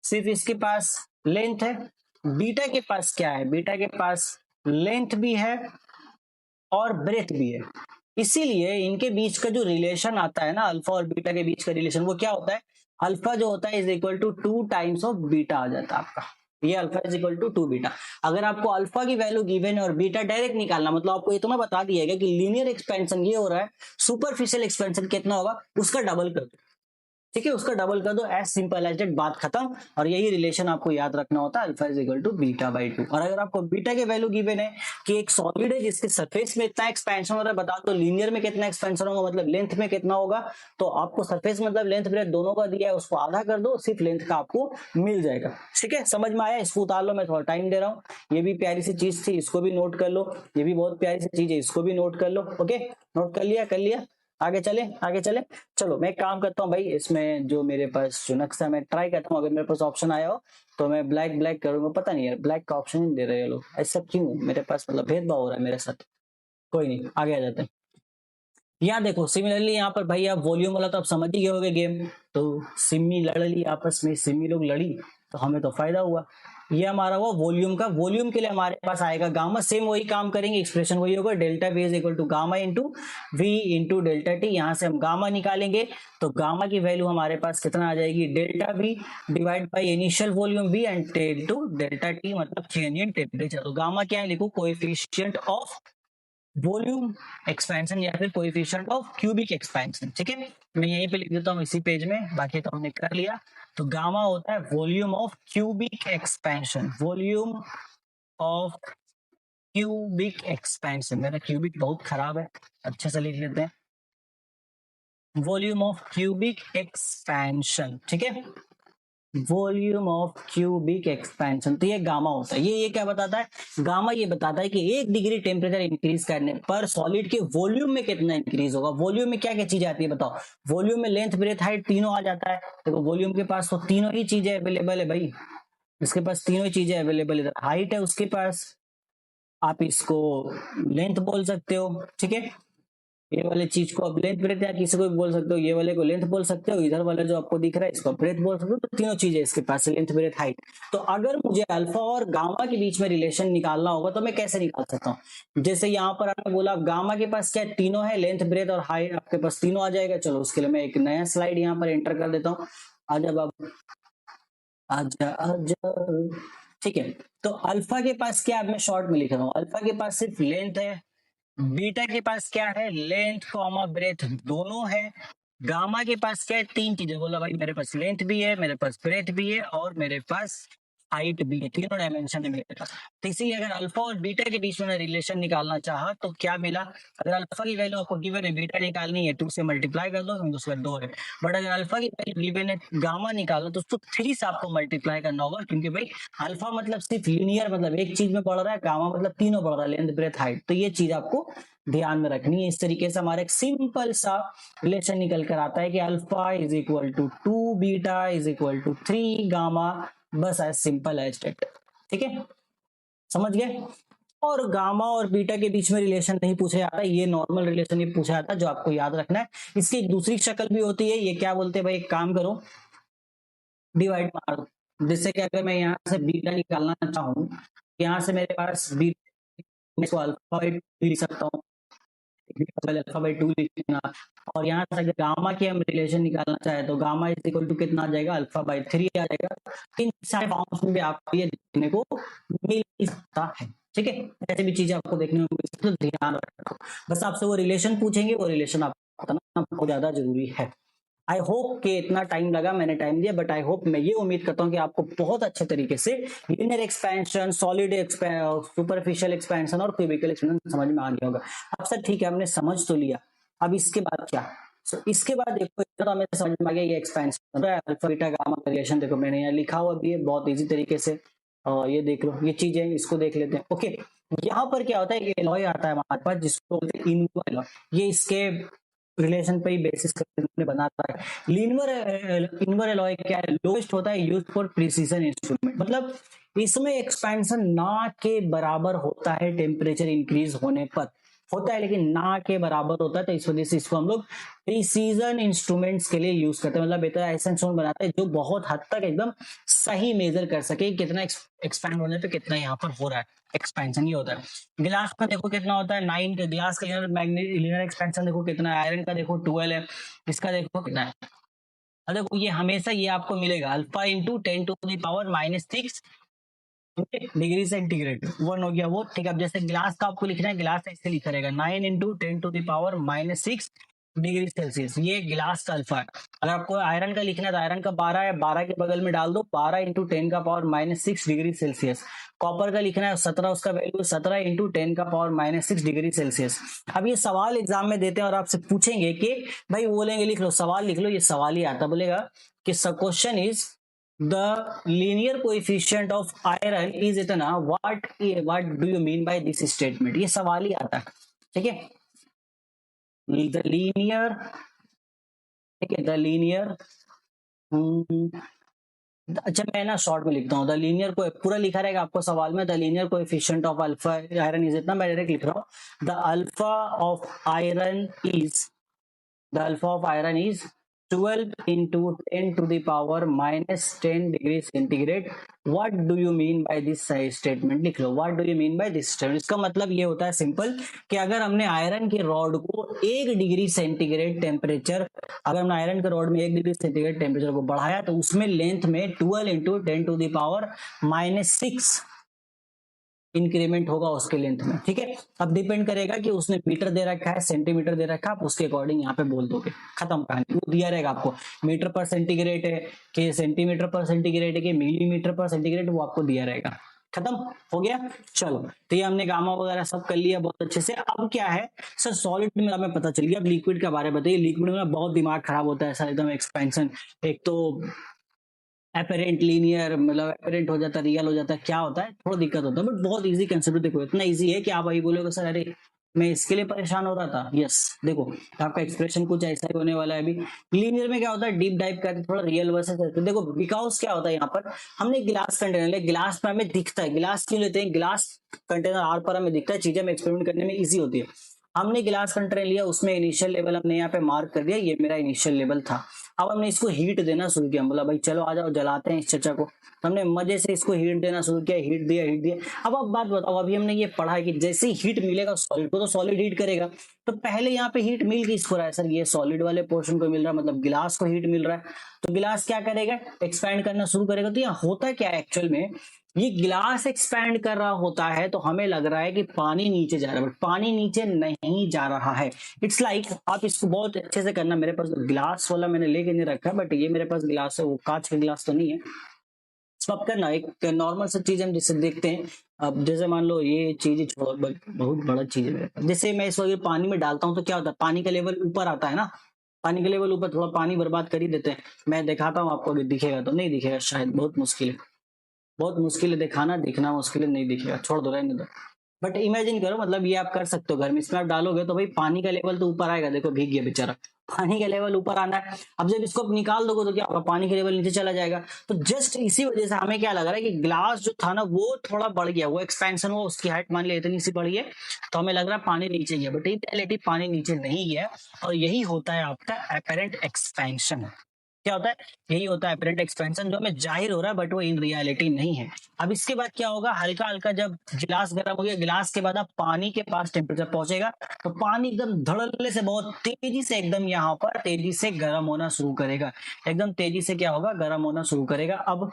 सिर्फ इसके पास लेंथ है, बीटा के पास क्या है, बीटा के पास लेंथ भी है और ब्रेथ भी है। इसीलिए इनके बीच का जो रिलेशन आता है ना, अल्फा और बीटा के बीच का रिलेशन, वो क्या होता है, अल्फा जो होता है is equal to 2 times of beta आ जाता है आपका, ये alpha is equal to 2 beta. अगर आपको अल्फा की वैल्यू गिवन है और बीटा डायरेक्ट निकालना, मतलब आपको इतना बता दिया गया कि लीनियर एक्सपेंशन ये हो रहा है, सुपरफिशियल एक्सपेंशन कितना होगा उसका डबल कर दो, ठीक है, उसका डबल कर दो, एज सिंपल एज दैट, बात खत्म। और यही रिलेशन आपको याद रखना होता है, alpha is equal to beta by 2। और अगर आपको बीटा के वैल्यू गिवन है कि एक सॉलिड है जिसके सरफेस में इतना एक्सपेंशन हो रहा है, बता दो लीनियर में कितना एक्सपेंशन होगा, मतलब लेंथ में कितना होगा, तो आपको सरफेस मतलब लेंथ ब्रेथ दोनों का दिया है, उसको आधा कर दो, सिर्फ लेंथ का आपको मिल जाएगा। ठीक है, समझ में आया, इसको उतार लो, मैं थोड़ा टाइम दे रहा हूँ। ये भी प्यारी सी चीज थी, इसको भी नोट कर लो, ये भी बहुत प्यारी सी चीज है, इसको भी नोट कर लो। ओके, नोट कर लिया, कर लिया, आगे चले, आगे चले। चलो मैं एक काम करता हूँ भाई, इसमें जो मेरे पास जो नक्शा मैं ट्राई करता हूँ, अगर मेरे पास ऑप्शन आया हो तो मैं ब्लैक ब्लैक करूंगा। पता नहीं यार ब्लैक का ऑप्शन नहीं दे रहे ये लोग, ऐसा क्यों मेरे पास, मतलब भेदभाव हो रहा है मेरे साथ। कोई नहीं, आगे आ जाते हैं। यहाँ देखो सिमिलरली यहाँ पर भाई आप वॉल्यूम वाला तो आप समझ ही गए होगे गेम, तो सिमी लड़ ली आपस में, सिमी लोग लड़ी तो हमें तो फायदा हुआ। ये हमारा हुआ वॉल्यूम का, वॉल्यूम के लिए हमारे पास आएगा गामा, सेम वही काम करेंगे, एक्सप्रेशन वही होगा, delta V is equal to gamma into V into delta T. यहाँ से हम गामा निकालेंगे तो गामा की वैल्यू हमारे पास कितना आ जाएगी, delta V divide by initial volume V and tell to delta T, मतलब चेंज इन टेम्परेचर। तो गामा क्या है लिखो, कोएफिशिएंट ऑफ वॉल्यूम एक्सपेंशन या फिर कोएफिशिएंट ऑफ क्यूबिक एक्सपेंशन। ठीक है, मैं यहीं पे लिख देता हूँ इसी पेज में, बाकी तो हमने कर लिया। तो गामा होता है volume of cubic expansion, volume of cubic expansion, मेरा क्यूबिक बहुत खराब है, अच्छे से लिख लेते हैं, वॉल्यूम ऑफ क्यूबिक एक्सपेंशन। ठीक है, वॉल्यूम ऑफ क्यूबिक एक्सपेंशन, तो ये गामा होता है। ये क्या बताता है, गामा ये बताता है कि 1 डिग्री टेम्परेचर इंक्रीज करने पर सॉलिड के वॉल्यूम में कितना इंक्रीज होगा। वॉल्यूम में क्या क्या चीजें आती है बताओ, वॉल्यूम में लेंथ ब्रेथ हाइट तीनों आ जाता है। देखो वॉल्यूम के पास तो तीनों ही चीजें अवेलेबल है भाई, इसके पास तीनों ही चीजें अवेलेबल है, हाइट है उसके पास, आप इसको लेंथ बोल सकते हो। ठीक है, ये वाले चीज को आप लेंथ ब्रेथ या किसी को भी बोल सकते हो, ये वाले को लेंथ बोल सकते हो, इधर वाला जो आपको दिख रहा है इसको ब्रेथ बोल सकते हो। तो तीनों चीजें इसके पास, लेंथ ब्रेथ हाइट। तो अगर मुझे अल्फा और गामा के बीच में रिलेशन निकालना होगा तो मैं कैसे निकाल सकता हूँ, जैसे यहाँ पर आपने बोला गामा के पास क्या तीनों है, लेंथ ब्रेथ और हाइट आपके पास तीनों आ जाएगा। चलो उसके लिए मैं एक नया स्लाइड यहाँ पर एंटर कर देता हूँ, आजा बाबू आजा आजा। ठीक है, तो अल्फा के पास क्या, मैं शॉर्ट में लिख रहा हूँ, अल्फा के पास सिर्फ लेंथ है, बीटा के पास क्या है, लेंथ कॉमा ब्रेथ दोनों है, गामा के पास क्या है, तीन चीजें। बोला भाई मेरे पास लेंथ भी है, मेरे पास ब्रेथ भी है और मेरे पास हाइट भी है, तीनों डायमेंशन में मिलेगा। तो इसीलिए अगर अल्फा और बीटा के बीच में रिलेशन निकालना चाहा तो क्या मिला, अगर अल्फा की वैल्यू आपको गिवन है, बीटा निकालनी है 2 से मल्टीप्लाई कर दो, दूसरा 2 है। बट अगर अल्फा की वैल्यू गिवन है गामा निकालो तो उसको 3 से आपको मल्टीप्लाई करना होगा, क्योंकि भाई अल्फा मतलब सिर्फ लीनियर, मतलब एक चीज में बढ़ रहा है, गामा मतलब तीनों बढ़ रहा है, लेंथ ब्रेथ हाइट। तो ये चीज आपको ध्यान में रखनी है। इस तरीके से हमारा एक सिंपल सा रिलेशन निकल कर आता है कि alpha is equal to 2, beta is equal to 3 gamma, बस एज सिंपल एज दैट। ठीक है, समझ गए। और गामा और बीटा के बीच में रिलेशन नहीं पूछा जाता, ये नॉर्मल रिलेशन ही पूछा जाता है, जो आपको याद रखना है। इसकी एक दूसरी शक्ल भी होती है, ये क्या बोलते हैं भाई, एक काम करो, डिवाइड मार दो। जिससे कि अगर मैं यहाँ से बीटा निकालना चाहूँ, यहाँ से मेरे पास बीटा, इसको अल्फा बाई 2 लिख सकता हूँ, अल्फा बाई 2 लिखना। और यहाँ से अगर गामा की हम रिलेशन निकालना चाहे तो गामा इज इक्वल टू कितना आ जाएगा, अल्फा बाई 3 आ जाएगा। इन सारे फॉर्म्स में भी आपको ये देखने को मिल सकता है। ठीक है, ऐसे भी चीजें आपको देखने को मिल सकती है, तो ध्यान रखो। बस आपसे वो रिलेशन पूछेंगे, वो रिलेशन आपको बताना बहुत ज्यादा जरूरी है। आई होप कि इतना टाइम लगा, मैंने टाइम दिया, बट आई होप, मैं ये उम्मीद करता हूँ कि आपको बहुत अच्छे तरीके से linear expansion, solid superficial expansion और क्यूबिकल एक्सपेंशन समझ में आ गया होगा। अब सर ठीक है, हमने समझ तो लिया, अब इसके बाद क्या। इसके बाद देखो, तो हमें समझ में आ गया ये एक्सपेंशन, अल्फा बीटा गामा का रिलेशन देखो मैंने यहाँ लिखा हुआ भी है बहुत इजी तरीके से, और ये देख लो, ये चीजें इसको देख लेते हैं। ओके, यहाँ पर क्या होता है, ये एलॉय आता है हमारे पास, जिसको बोलते हैं इनगो एलॉय। ये इसके रिलेशन पे ही बेसिस करके बनाता है। इनवर एलॉय क्या है, लोएस्ट होता है, यूज फॉर प्रिसीजन इंस्ट्रूमेंट, मतलब इसमें एक्सपेंशन ना के बराबर होता है टेम्परेचर इंक्रीज होने पर, होता है लेकिन ना के बराबर होता है, तो इस वजह से इसको हम लोग प्रिसीजन इंस्ट्रूमेंट्स के लिए यूज करते हैं। मतलब ऐसा इंस्ट्रूमेंट बनाते हैं जो बहुत हद तक एकदम सही मेजर कर सके कितना एक्सपैंड होने पे कितना यहाँ पर हो रहा है, एक्सपेंशन ही होता है। गिलास का देखो कितना होता है 9 का, गिलास का लीनियर एक्सपेंशन देखो कितना है, आयरन का देखो 12 है, इसका देखो कितना है। अब देखो ये हमेशा ये आपको मिलेगा alpha into 10 to the power -6 degree centigrade, 1 हो गया वो। ठीक है, अब जैसे गिलास का आपको लिखना है, गिलास ऐसे लिखा रहेगा 9 into 10 to the power -6 degree Celsius, ये गिलास का अल्फा है। अगर आपको आयरन का लिखना है तो आयरन का 12 है, 12 के बगल में डाल दो 12 इंटू 10 का पावर -6 डिग्री सेल्सियस। कॉपर का लिखना है 17, उसका वैल्यू 17 इंटू 10 का पावर -6 डिग्री सेल्सियस। अब ये सवाल एग्जाम में देते हैं और आपसे पूछेंगे कि भाई, बोलेंगे लिख लो, सवाल लिख लो, ये सवाल ही आता, बोलेगा कि question is the linear coefficient of iron is इतना, what do you mean by this statement, ये सवाल ही आता है। ठीक है, the linear, ठीक है, the linear, अच्छा मैं ना शॉर्ट में लिखता हूँ, द लीनियर को पूरा लिखा रहेगा आपको सवाल में, the linear coefficient of alpha iron is इतना, मैं डायरेक्ट लिख रहा हूँ, the alpha of iron is, the alpha of iron is 12 into 10 to the power -10 degree centigrade. What do you mean by this statement, लिख लो, what do you mean by this statement। इसका मतलब ये होता है simple, कि अगर हमने iron के रॉड को 1 डिग्री सेंटीग्रेड टेम्परेचर, अगर हमने आयरन के रॉड में 1 डिग्री सेंटीग्रेड टेम्परेचर को बढ़ाया तो उसमें लेंथ में 12 into 10 to the power -6 increment होगा उसके लेंथ में। ठीक है, अब डिपेंड करेगा कि उसने मीटर दे रखा है, सेंटीमीटर दे रखा है, आप उसके अकॉर्डिंग यहाँ पे बोल दोगे, खत्म कहानी। वो दिया रहेगा आपको, मीटर पर सेंटीग्रेड है कि सेंटीमीटर पर सेंटीग्रेड है कि मिलीमीटर पर सेंटीग्रेड, वो आपको दिया रहेगा। खत्म हो गया। चलो, तो ये हमने गामा वगैरह सब कर लिया बहुत अच्छे से। अब क्या है सर, सॉलिड में हमें पता चल गया। अब लिक्विड के बारे में बताइए। लिक्विड में बहुत दिमाग खराब होता है सर, एकदम एक्सपेंशन, एक तो एपेरेंट लीनियर, मतलब एपेरेंट हो जाता है, रियल हो जाता है, क्या होता है, थोड़ा दिक्कत होता है, बट बहुत इजी कंसेप्ट। देखो इतना इजी है कि आप वही बोलोगे सर अरे मैं इसके लिए परेशान हो रहा था। यस, देखो आपका एक्सप्रेशन कुछ ऐसा ही होने वाला है। अभी लीनियर में क्या होता है, डीप डाइव करते थोड़ा रियल वर्सेस करते। देखो बिकॉज क्या होता है, यहाँ पर हमने गिलास कंटेनर ले, गिलास में हमें दिखता है, गिलास क्यों लेते हैं, गिलास कंटेनर आर पर हमें दिखता है, चीजें हमें एक्सपेरिमेंट करने में ईजी होती है। हमने गिलास कंटेनर लिया, उसमें इनिशियल लेवल हमने यहाँ पे मार्क कर दिया, ये मेरा इनिशियल लेवल था। अब हमने इसको हीट देना शुरू किया, बोला भाई चलो आ जाओ जलाते हैं इस चचा को। तो हमने मजे से इसको हीट देना शुरू किया, हीट दिया हीट दिया। अब आप बात बताओ, अभी हमने ये पढ़ा है कि जैसे ही हीट मिलेगा सॉलिड को तो सॉलिड हीट करेगा। तो पहले यहाँ पे हीट मिल किसको रहा है सर, ये सॉलिड वाले पोर्शन को मिल रहा है, मतलब गिलास को हीट मिल रहा है। तो गिलास क्या करेगा, एक्सपैंड करना शुरू करेगा। तो यहाँ होता क्या है एक्चुअल में, ये गिलास एक्सपैंड कर रहा होता है तो हमें लग रहा है कि पानी नीचे जा रहा है, बट पानी नीचे नहीं जा रहा है। इट्स लाइक आप इसको बहुत अच्छे से करना। मेरे पास गिलास वाला मैंने लेके नहीं रखा, बट ये मेरे पास गिलास है, वो कांच का गिलास तो नहीं है। स्वैप करना एक नॉर्मल सा चीज हम जिससे देखते हैं। अब जैसे मान लो ये चीज छोड़ो, बहुत बड़ा चीज है मेरे पास। जैसे मैं इस वक्त पानी में डालता हूँ तो क्या होता है, पानी का लेवल ऊपर आता है ना, पानी का लेवल ऊपर, थोड़ा पानी बर्बाद कर ही देते हैं। मैं दिखाता हूँ आपको, अगर दिखेगा तो, नहीं दिखेगा शायद, बहुत मुश्किल है, बहुत मुश्किल है दिखाना, दिखना मुश्किल है, नहीं दिखेगा, छोड़ दो, रहने दो। बट इमेजिन करो, मतलब ये आप कर सकते हो घर में, इसमें आप डालोगे तो भाई पानी का लेवल तो ऊपर आएगा, देखो भीग गया बेचारा, पानी का लेवल ऊपर आना है। अब जब इसको आप निकाल दोगे तो क्या होगा, पानी का लेवल नीचे चला जाएगा। तो जस्ट इसी वजह से हमें क्या लग रहा है कि ग्लास जो था ना वो थोड़ा बढ़ गया, वो एक्सपेंशन हुआ, उसकी हाइट मान लिया इतनी सी बढ़ी है, तो हमें लग रहा है पानी नीचे गया, बट इन रियलिटी पानी नीचे नहीं गया। और यही होता है आपका एपेरेंट एक्सपेंशन। क्या होता है, यही होता है एपरेंट एक्सपेंशन, जो हमें जाहिर हो रहा है बट वो इन रियलिटी नहीं है। अब इसके बाद क्या होगा, हल्का हल्का जब गिलास गर्म हो गया, गिलास के बाद आप पानी के पास टेम्परेचर पहुंचेगा, तो पानी एकदम धड़ल्ले से, बहुत तेजी से, एकदम यहाँ पर तेजी से गर्म होना शुरू करेगा, एकदम तेजी से क्या होगा, गर्म होना शुरू करेगा। अब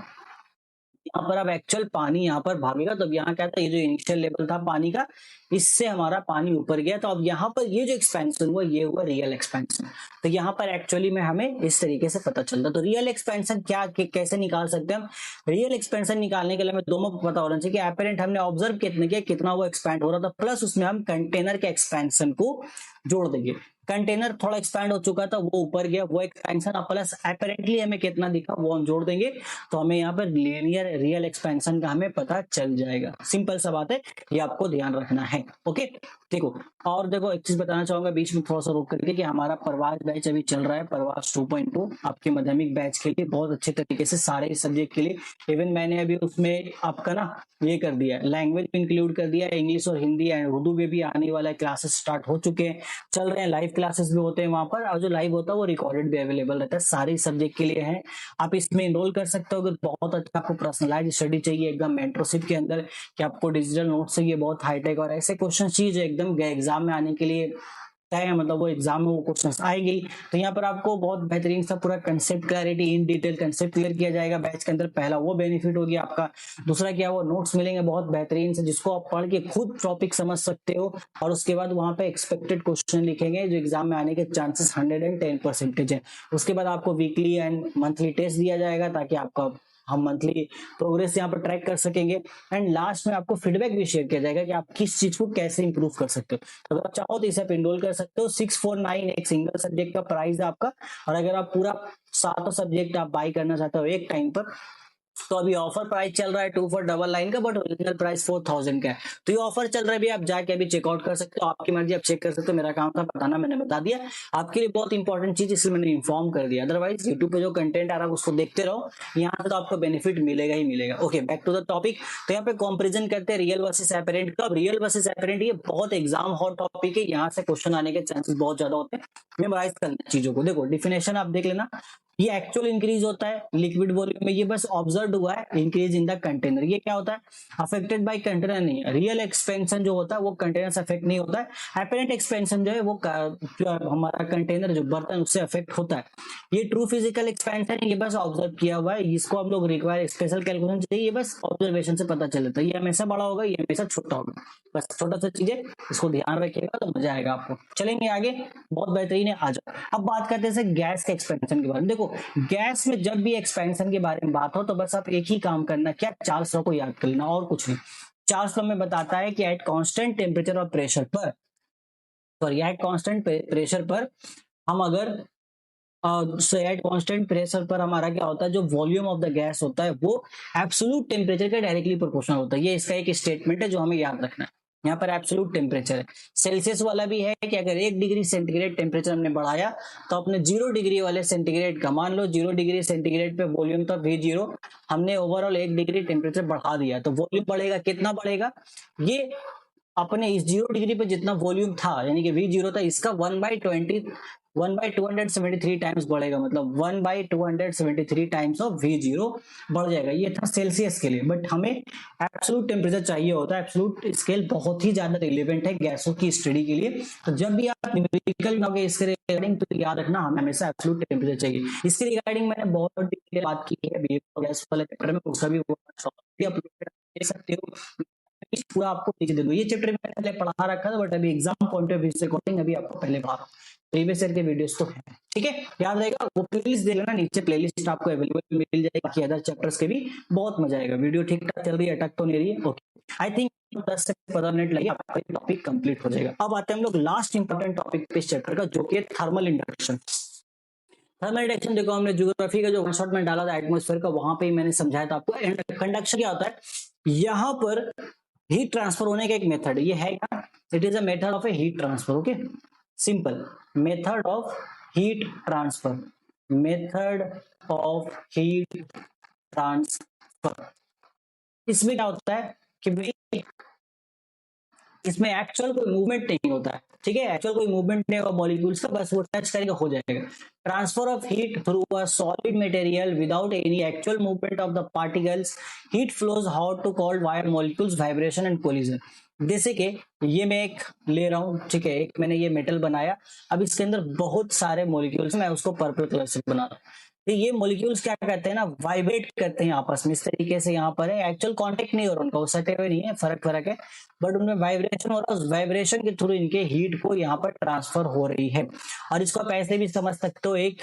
यहाँ पर अब एक्चुअल पानी यहाँ पर भागेगा, तो अब यहाँ क्या था, ये जो इनिशियल लेवल था पानी का, इससे हमारा पानी ऊपर गया, तो अब यहाँ पर ये जो एक्सपेंशन हुआ ये हुआ रियल एक्सपेंशन। तो यहाँ पर एक्चुअली में हमें इस तरीके से पता चलता। तो रियल एक्सपेंशन क्या कैसे निकाल सकते हैं हम, रियल एक्सपेंशन निकालने के लिए हमें दोनों को पता होना चाहिए कि एपेरेंट हमने ऑब्जर्व कितने किया, कितना वो एक्सपैंड हो रहा था, प्लस उसमें हम कंटेनर के एक्सपेंशन को जोड़ देंगे। कंटेनर थोड़ा एक्सपैंड हो चुका था, वो ऊपर गया, वो एक्सपेंशन, अब प्लस एपेरेंटली हमें कितना दिखा वो हम जोड़ देंगे, तो हमें यहाँ पर लीनियर रियल एक्सपेंशन का हमें पता चल जाएगा। सिंपल सा बात है, ये आपको ध्यान रखना है। ओके, देखो, और देखो एक चीज बताना चाहूंगा बीच में थोड़ा सा रोक करके, कि हमारा प्रवास बैच अभी चल रहा है, प्रवास 2.2 आपके माध्यमिक बैच के लिए, बहुत अच्छे तरीके से सारे सब्जेक्ट के लिए। इवन मैंने अभी उसमें आपका ना ये कर दिया है, लैंग्वेज इंक्लूड कर दिया है, इंग्लिश और हिंदी एंड उर्दू में भी आने वाला है, क्लासेस स्टार्ट हो चुके हैं, चल रहे हैं, लाइव क्लासेस भी होते हैं वहां पर, और जो लाइव होता है वो रिकॉर्डेड भी अवेलेबल रहता है, सारे सब्जेक्ट के लिए है। आप इसमें इनरोल कर सकते हो, अगर बहुत अच्छा आपको पर्सनलाइज स्टडी चाहिए एकदम मेंटरशिप के अंदर, कि आपको डिजिटल नोट्स चाहिए बहुत हाईटेक और ऐसे क्वेश्चन चाहिए एकदम एग्जाम में आने के लिए तय है, मतलब वो एग्जाम में वो क्वेश्चंस आएंगे। तो यहाँ पर आपको बहुत बेहतरीन सा पूरा concept clarity, in detail concept clear किया जाएगा बैच के अंदर, पहला वो बेनिफिट होगी आपका। दूसरा क्या, वो नोट्स मिलेंगे बहुत बेहतरीन से, जिसको आप पढ़ के खुद टॉपिक समझ सकते हो, और उसके बाद वहां पे एक्सपेक्टेड क्वेश्चन लिखेंगे जो एग्जाम में आने के चांसेस 110% है। उसके बाद आपको वीकली एंड मंथली टेस्ट दिया जाएगा, ताकि आपका हम मंथली प्रोग्रेस यहाँ पर ट्रैक कर सकेंगे। एंड लास्ट में आपको फीडबैक भी शेयर किया जाएगा कि आप किस चीज को कैसे इंप्रूव कर सकते हो। तो अगर आप चाहो तो इसे आप इनरोल कर सकते हो। 649 एक सिंगल सब्जेक्ट का प्राइस है आपका, और अगर आप पूरा 7 सब्जेक्ट आप बाई करना चाहते हो एक टाइम पर, तो अभी ऑफर प्राइस चल रहा है 2499 का, बट ओरिजिनल प्राइस 4000 का है। तो ये ऑफर चल रहा है, भी आप जाके अभी चेकआउट कर सकते हो, आपकी मर्जी, आप चेक कर सकते हो। मेरा काम था बताना, मैंने बता दिया आपके लिए, बहुत इंपॉर्टेंट चीज इसलिए मैंने इन्फॉर्म कर दिया। अदरवाइज यूट्यूब पे जो कंटेंट आ रहा है उसको देखते रहो, यहाँ से तो आपको बेनिफिट मिलेगा ही मिलेगा। Okay, back to the topic. तो यहाँ पे कंपेरिजन करते हैं रियल वर्सेस एपेरेंट का। रियल वर्सेस एपेरेंट ये बहुत एग्जाम हॉट टॉपिक है, यहाँ से क्वेश्चन आने के चांसेस बहुत ज्यादा होते हैं। मेमोराइज करना चीजों को, देखो डिफिनेशन आप देख लेना। ये एक्चुअल इंक्रीज होता है लिक्विड वॉल्यूम में, ये बस ऑब्जर्व हुआ है इंक्रीज इन द कंटेनर। ये क्या होता है, अफेक्टेड बाय कंटेनर नहीं है। रियल एक्सपेंशन जो होता है वो कंटेनर से अफेक्ट नहीं होता है। एपेरेंट एक्सपेंशन जो है वो जो हमारा कंटेनर जो बर्तन उससे अफेक्ट होता है। ये ट्रू फिजिकल एक्सपेंशन है, ये बस ऑब्जर्व किया हुआ है, इसको हम लोग रिक्वायर स्पेशल कैलकुलेशन चाहिए, ये बस ऑब्जर्वेशन से पता चल जाता है। ये हमेशा बड़ा होगा, ये हमेशा छोटा होगा, बस छोटा सा चीज है, इसको ध्यान रखिएगा तो मजा आएगा आपको। चलेंगे आगे, बहुत बेहतरीन है, आ जाओ। अब बात करते हैं गैस के एक्सपेंशन के बारे में। देखो गैस में जब भी एक्सपेंशन के बारे में बात हो तो बस आप एक ही काम करना, क्या, चार्ल्स लॉ को याद कर लेना और कुछ नहीं। चार्ल्स लॉ में बताता है कि एट कांस्टेंट टेम्परेचर और प्रेशर पर, सॉरी एट कांस्टेंट प्रेशर पर हम अगर एट कांस्टेंट प्रेशर पर हमारा क्या होता है, जो वॉल्यूम ऑफ द गैस होता है वो एब्सोल्यूट टेम्परेचर के डायरेक्टली प्रोपोर्शनल होता है। ये इसका एक स्टेटमेंट है जो हमें याद रखना है। यहाँ पर एब्सोल्यूट टेम्परेचर है। सेल्सियस वाला भी है कि अगर 1 डिग्री सेंटीग्रेड टेम्परेचर हमने बढ़ाया तो अपने 0 डिग्री वाले सेंटीग्रेड का, मान लो 0 डिग्री सेंटीग्रेड पे वॉल्यूम था V0, हमने ओवरऑल 1 डिग्री टेम्परेचर बढ़ा दिया, तो वॉल्यूम बढ़ेगा, कितना बढ़ेगा, ये अपने इस 0 डिग्री पे जितना वॉल्यूम था यानी कि V0 था, इसका 1/273 टाइम्स बढ़ेगा, मतलब 1/273 टाइम्स ऑफ V0 बढ़ जाएगा। ये था सेल्सियस के लिए, बट हमें एब्सोल्यूट टेम्परेचर चाहिए होता है। एब्सोल्यूट स्केल बहुत ही ज्यादा रिलेवेंट है गैसों की स्टडी के लिए। तो जब भी आप न्यूमेरिकल बनाओगे इसके रिगार्डिंग तो याद रखना हमें हमेशा एब्सोल्यूट टेम्परेचर चाहिए। इसके रिगार्डिंग मैंने बहुत डिटेल बात की है गैस वाले चैप्टर में, उसका भी अपलोड कर सकते हो, पूरा आपको नीचे दे दो। ये चैप्टर मैंने पहले पढ़ा रखा था, बट अभी एग्जाम पॉइंट ऑफ व्यू से अकॉर्डिंग अभी आपको पहले पढ़ा रहा हूँ। प्रीवियस ईयर के वीडियोस तो है, ठीक है, याद रहेगा। वो प्लेलिस्ट देख लेना, नीचे प्लेलिस्ट आपको अवेलेबल मिल जाएगी, बाकी अदर चैप्टर्स के भी बहुत मजा आएगा। वीडियो ठीक ठाक चल रही है, अटक तो नहीं रही है? ओके, आई थिंक 10 से 15 मिनट लगे, आपका टॉपिक कंप्लीट हो जाएगा। अब आते हैं हम लोग लास्ट इंपॉर्टेंट टॉपिक पे इस चैप्टर का, जो कि थर्मल इंडक्शन। थर्मल इंडक्शन देखो, हमने ज्योग्राफी का जो वन शॉट में डाला था एटमॉस्फेयर का, वहां पे ही मैंने समझाया था आपको। कंडक्शन क्या होता है, यहाँ पर हीट ट्रांसफर होने का एक मेथड ये है क्या, it is a method of A heat transfer. Okay, simple method of heat transfer, method of heat transfer. इसमें क्या होता है कि भाई इसमें एक्चुअल कोई मूवमेंट नहीं होता है, ठीक है, एक्चुअल कोई मूवमेंट नहीं होगा मॉलिक्यूल्स का, बस वो टच करेंगे हो जाएगा। Transfer of heat through a solid material without any actual movement of the particles, heat flows how to cold wire molecules, vibration and collision. जैसे कि ये मैं एक ले रहा हूं, ठीक है, एक मैंने ये मेटल बनाया, अब इसके अंदर बहुत सारे मॉलिक्यूल्स, मैं उसको पर्पल कलर से बना रहा हूं। तो ये मॉलिक्यूल्स क्या करते हैं ना, वाइब्रेट करते हैं आपस में इस तरीके से, यहाँ पर है एक्चुअल कांटेक्ट नहीं हो रहा उनका, वो सटे हुए नहीं है, फर्क है, बट उनमें वाइब्रेशन हो रहा है, उस वाइब्रेशन के थ्रू इनके हीट को यहाँ पर ट्रांसफर हो रही है। और इसको आप ऐसे भी समझ सकते हो एक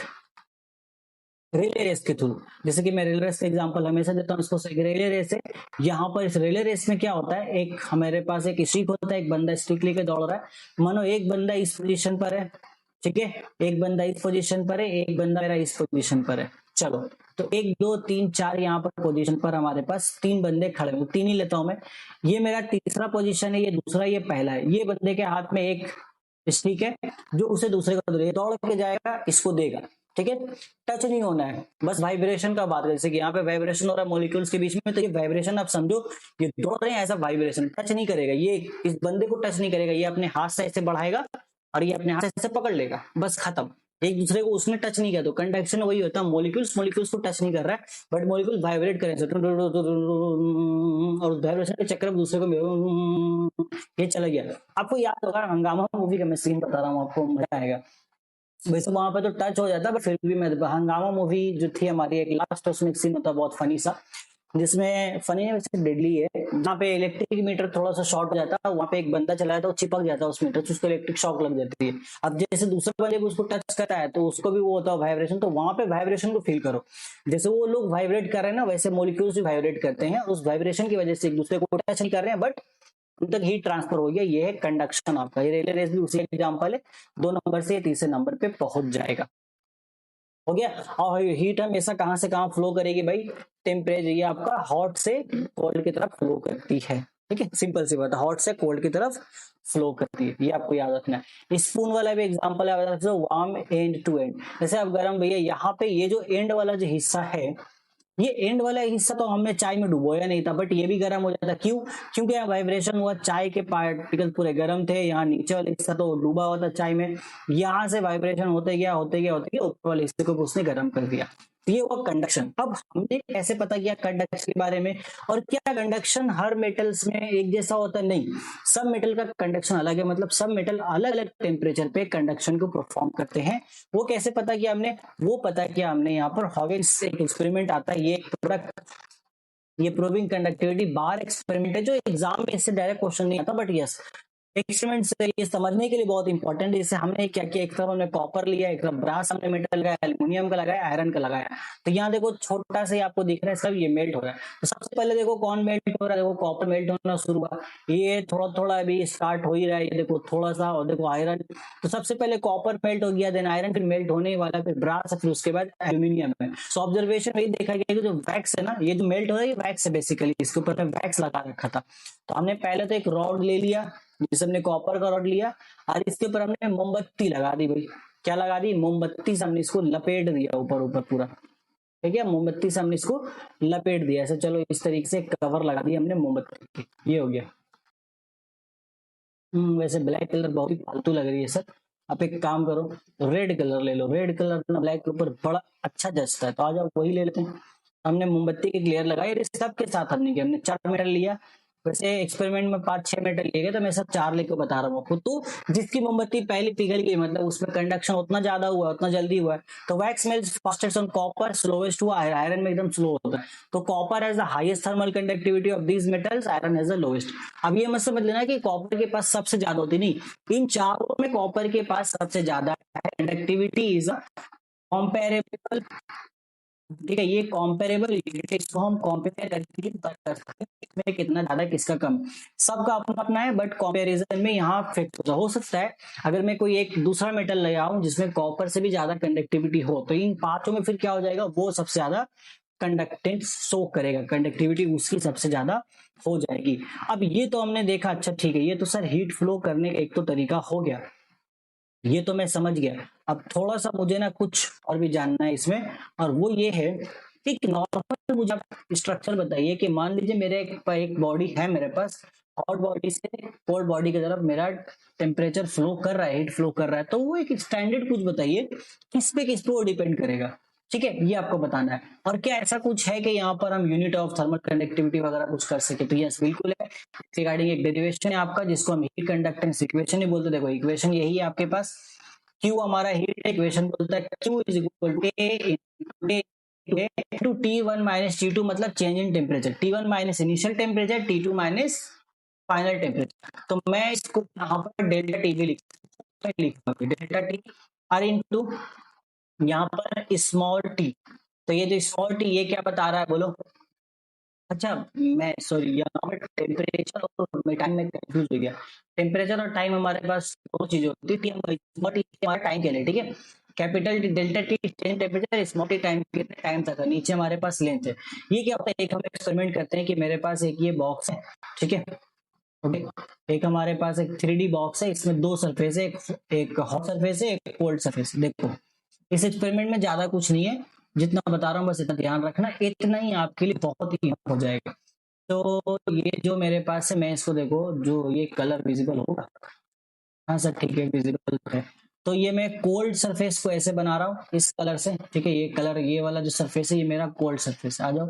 रिले रेस के थ्रू, जैसे कि मैं रिले रेस का एग्जांपल हमेशा देता हूँ, इसको रिले रेस है। यहाँ पर इस रिले रेस में क्या होता है, एक हमारे पास एक स्टिक होता है, एक बंदा स्टिक लेके दौड़ रहा है, मानो एक बंदा इस पोजीशन पर है, ठीक है, एक बंदा इस पोजीशन पर है, एक बंदा मेरा इस पोजीशन पर है। चलो, तो 1 2 3 4 यहाँ पर पोजीशन पर हमारे पास 3 बंदे खड़े हैं, 3 ही लेता हूं मैं। ये मेरा तीसरा पोजीशन है, ये दूसरा, ये पहला है। ये बंदे के हाथ में एक स्टिक है, जो उसे दूसरे को दौड़ के जाएगा, इसको देगा, ठीक है, टच नहीं होना है, बस वाइब्रेशन का बात है, जैसे कि यहाँ पे वाइब्रेशन हो रहा है मॉलिक्यूल्स के बीच में, तो ये वाइब्रेशन आप समझो, ये दौड़ रहे हैं ऐसा वाइब्रेशन, टच नहीं करेगा, ये इस बंदे को टच नहीं करेगा, ये अपने हाथ से ऐसे बढ़ाएगा और ये अपने हाथ से ऐसे पकड़ लेगा, बस खत्म। एक दूसरे को उसने टच नहीं किया, तो कंडक्शन वही होता है, मॉलिक्यूल्स को टच नहीं कर रहा है, बट मॉलिक्यूल वाइब्रेट करें और वाइब्रेशन के चक्कर में दूसरे को ये चला गया। आपको याद होगा हंगामा मूवी का मैं सीन बता रहा हूँ, आपको मजा आएगा। वैसे वहां पे तो टच हो जाता है, बट फिर भी मैं, हंगामा मूवी जो थी हमारी, एक लास्ट उसमें एक सीन होता है बहुत फनी सा, जिसमें फनी है वैसे डेडली है, जहाँ पे इलेक्ट्रिक मीटर थोड़ा सा शॉर्ट हो जाता है, वहां पे एक बंदा चला जाता है, वो चिपक जाता है उस मीटर से, उसको इलेक्ट्रिक शॉक लग जाती है। अब जैसे दूसरा बंदे को उसको टच करता है, तो उसको भी वो होता है वाइब्रेशन, तो वहां पे वाइब्रेशन को फील करो, जैसे वो लोग वाइब्रेट कर रहे हैं ना, वैसे मॉलिक्यूल्स भी वाइब्रेट करते हैं, उस वाइब्रेशन की वजह से एक दूसरे को टच नहीं कर रहे हैं, बट उन तक हीट ट्रांसफर हो गया। ये है कंडक्शन आपका। ये रिले रेस भी उसी एग्जांपल है, 2 नंबर से तीसरे नंबर पे पहुंच जाएगा, हो गया। और हीट हमेशा कहां से कहां फ्लो करेगी भाई, टेम्परेचर, ये आपका हॉट से कोल्ड की तरफ फ्लो करती है, ठीक है, सिंपल सी बात है, हॉट से कोल्ड की तरफ फ्लो करती है, ये आपको याद रखना है। स्पून वाला भी एग्जांपल है, वार्म एंड टू एंड, जैसे अब गर्म भैया, यहाँ पे ये जो एंड वाला जो हिस्सा है, ये एंड वाला हिस्सा तो हमने चाय में डुबोया नहीं था, बट ये भी गर्म हो जाता, क्यों, क्योंकि यहाँ वाइब्रेशन हुआ, चाय के पार्टिकल पूरे गर्म थे, यहाँ नीचे वाला हिस्सा तो डूबा हुआ था चाय में, यहाँ से वाइब्रेशन होते गया ऊपर वाले हिस्से को उसने गर्म कर दिया, तो ये हुआ कंडक्शन। अब हमने कैसे पता किया कंडक्शन के बारे में, और क्या कंडक्शन हर मेटल्स में एक जैसा होता है? नहीं, सब मेटल का कंडक्शन अलग है, मतलब सब मेटल अलग अलग टेम्परेचर पे कंडक्शन को परफॉर्म करते हैं। वो कैसे पता किया हमने? वो पता किया हमने यहाँ पर हॉगिंस एक एक्सपेरिमेंट आता है, ये एक प्रोडक्ट, ये प्रूविंग कंडक्टिविटी बार एक्सपेरिमेंट है, जो एग्जाम में इससे डायरेक्ट क्वेश्चन नहीं आता, बट यस एक्सपेरिमेंट से ये समझने के लिए बहुत इंपॉर्टेंट है। इससे हमने क्या किया, एक तरफ हमने कॉपर लिया, एक तरफ ब्रास हमने मेटल लगाया, एल्यूमिनियम का लगाया, आयरन का लगाया। तो यहाँ देखो छोटा सा आपको दिख रहा है सब, ये मेल्ट हो रहा है। तो सबसे पहले देखो कौन मेल्ट हो रहा है, देखो कॉपर मेल्ट होना शुरू हुआ, ये थोड़ा थोड़ा अभी स्टार्ट हो ही रहा है, ये देखो थोड़ा सा, और देखो आयरन, तो सबसे पहले कॉपर मेल्ट हो गया, देन आयरन, फिर मेल्ट होने वाला, फिर ब्रास, फिर उसके बाद एल्यूमिनियम है। सो ऑब्जर्वेशन में देखा गया कि जो वैक्स है ना, ये जो मेल्ट हो रहा है, ये वैक्स है बेसिकली, इसके ऊपर वैक्स लगा रखा था। तो हमने पहले तो एक रॉड ले लिया, जिसे हमने कॉपर का रॉड लिया, और इसके ऊपर हमने मोमबत्ती लगा दी भाई, क्या लगा दी? मोमबत्ती से हमने इसको लपेट दिया ऊपर ऊपर पूरा, ठीक है, मोमबत्ती से हमने इसको लपेट दिया ऐसे, चलो इस तरीके से कवर लगा दिया हमने मोमबत्ती की, ये हो गया। वैसे ब्लैक कलर बहुत ही फालतू लग रही है सर, आप एक काम करो, रेड कलर ले लो, रेड कलर ना ब्लैक के ऊपर बड़ा अच्छा जचता है, तो आज आप वही ले लेते हैं। हमने मोमबत्ती की लेयर लगाई, सब के साथ हमने किया, हमने 4 मेटल लिया, वैसे एक्सपेरिमेंट में 5-6 मेटल लिए गए, तो मैं सब 4 लेके बता रहा हूँ आपको। तो जिसकी मोमबत्ती पहले पिघल गई, मतलब उसमें कंडक्शन उतना ज्यादा हुआ, उतना जल्दी हुआ है, तो wax melts fastest on copper, slowest हुआ आयरन में एकदम स्लो होता है। तो copper has the highest thermal conductivity of these metals, iron has the lowest. अब ये मत समझ लेना कि कॉपर के पास सबसे ज्यादा होती, नहीं, इन चारों में कॉपर के पास सबसे ज्यादा कंडक्टिविटी इज अ कॉम्पेरेबल, ठीक है, ये कॉम्पेरेबल यूनिट है, इसको हम कंपेयर करके पता कर सकते हैं इसमें कितना ज्यादा किसका कम। सबका अपना अपना है, बट कंपैरिजन में यहाँ फिट हो सकता है। अगर मैं कोई एक दूसरा मेटल ले आऊं जिसमें कॉपर से भी ज्यादा कंडक्टिविटी हो, तो इन पांचों में फिर क्या हो जाएगा, वो सबसे ज्यादा कंडक्टेंस शो करेगा, कंडक्टिविटी उसकी सबसे ज्यादा हो जाएगी। अब ये तो हमने देखा, अच्छा ठीक है, ये तो सर हीट फ्लो करने का एक तो तरीका हो गया, ये तो मैं समझ गया। अब थोड़ा सा मुझे ना कुछ और भी जानना है इसमें, और वो ये है कि नॉर्मल मुझे स्ट्रक्चर बताइए कि मान लीजिए मेरे एक बॉडी है मेरे पास, हॉट बॉडी से कोल्ड बॉडी की तरफ मेरा टेम्परेचर फ्लो कर रहा है, हीट फ्लो कर रहा है, तो वो एक स्टैंडर्ड कुछ बताइए किस पे वो डिपेंड करेगा, ठीक है, ये आपको बताना है। और क्या ऐसा कुछ है कि यहाँ पर हम यूनिट ऑफ थर्मल कंडक्टिविटी वगैरह कुछ कर सके, तो यस बिल्कुल है। रिगार्डिंग एक डेरिवेशन है आपका जिसको हम हीट कंडक्टेंस इक्वेशन ही बोलते, देखो इक्वेशन यही है आपके पास, क्यू हमारा हीट इक्वेशन बोलता है Q is equal to A to T1 minus T2, मतलब change in temperature, T1 minus initial temperature, T2 minus final temperature. तो मैं इसको यहाँ पर डेल्टा टी भी लिखूंगा, डेल्टा टी आर इंटू यहाँ पर स्मॉल टी। तो ये जो स्मॉल टी ये क्या बता रहा है बोलो, अच्छा मैं सॉरी यहाँ पर टेम्परेचर और टाइम में कंफ्यूज हो गया। टेम्परेचर और टाइम हमारे पास दो चीजें होती है, हमारा टाइम के लिए, ठीक है, capital T delta T change temperature, small T time कितने टाइम तक है, नीचे हमारे पास लेंथ है। ये क्या होता है, एक हम एक्सपेरिमेंट करते हैं कि मेरे पास एक ये बॉक्स है, ठीक है, ओके, एक हमारे पास एक 3D बॉक्स है, इसमें दो सरफेस है, एक हॉट सरफेस है, एक कोल्ड सरफेस है। देखो इस एक्सपेरिमेंट में ज्यादा कुछ नहीं है, जितना बता रहा हूँ बस इतना ध्यान रखना, इतना ही आपके लिए बहुत ही हो जाएगा। तो ये जो मेरे पास है, मैं इसको देखो जो ये कलर विजिबल होगा, हाँ सर ठीक है विजिबल है। तो ये मैं कोल्ड सरफेस को ऐसे बना रहा हूँ इस कलर से, ठीक है, ये कलर ये वाला जो सरफेस है ये मेरा कोल्ड सरफेस। आ जाओ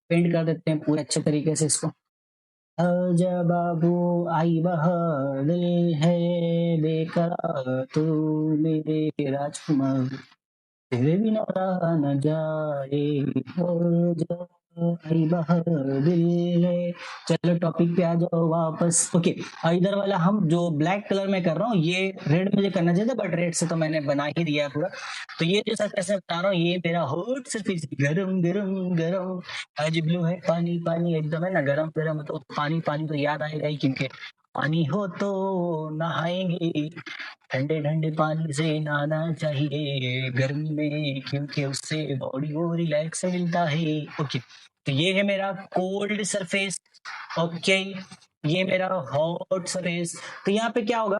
पेंट कर देते हैं पूरे अच्छे तरीके से इसको। आजा बाबू आई बहार दिल है बेकरार तू मेरे राजकुमार, तेरे बिना रहा न जाए, हो जा आई बहार दिल है। चलो टॉपिक पे आ जाओ वापस, ओके। और इधर वाला हम जो ब्लैक कलर में कर रहा हूँ ये रेड मुझे करना चाहिए था, बट रेड से तो मैंने बना ही दिया है पूरा। तो ये जो सर कैसे बता रहा हूँ, ये मेरा हॉट सरफेस गरम गरम गरम, आज ब्लू है पानी पानी एकदम है ना, गरम गरम, तो पानी पानी तो याद आएगा ही, क्योंकि पानी हो तो नहाएंगे, ठंडे ठंडे पानी से नहाना चाहिए गर्मी में, क्योंकि उससे बॉडी को रिलैक्स मिलता है, ओके। तो ये है मेरा कोल्ड सरफेस, ओके, ये मेरा हॉट सरफेस। तो यहाँ पे क्या होगा,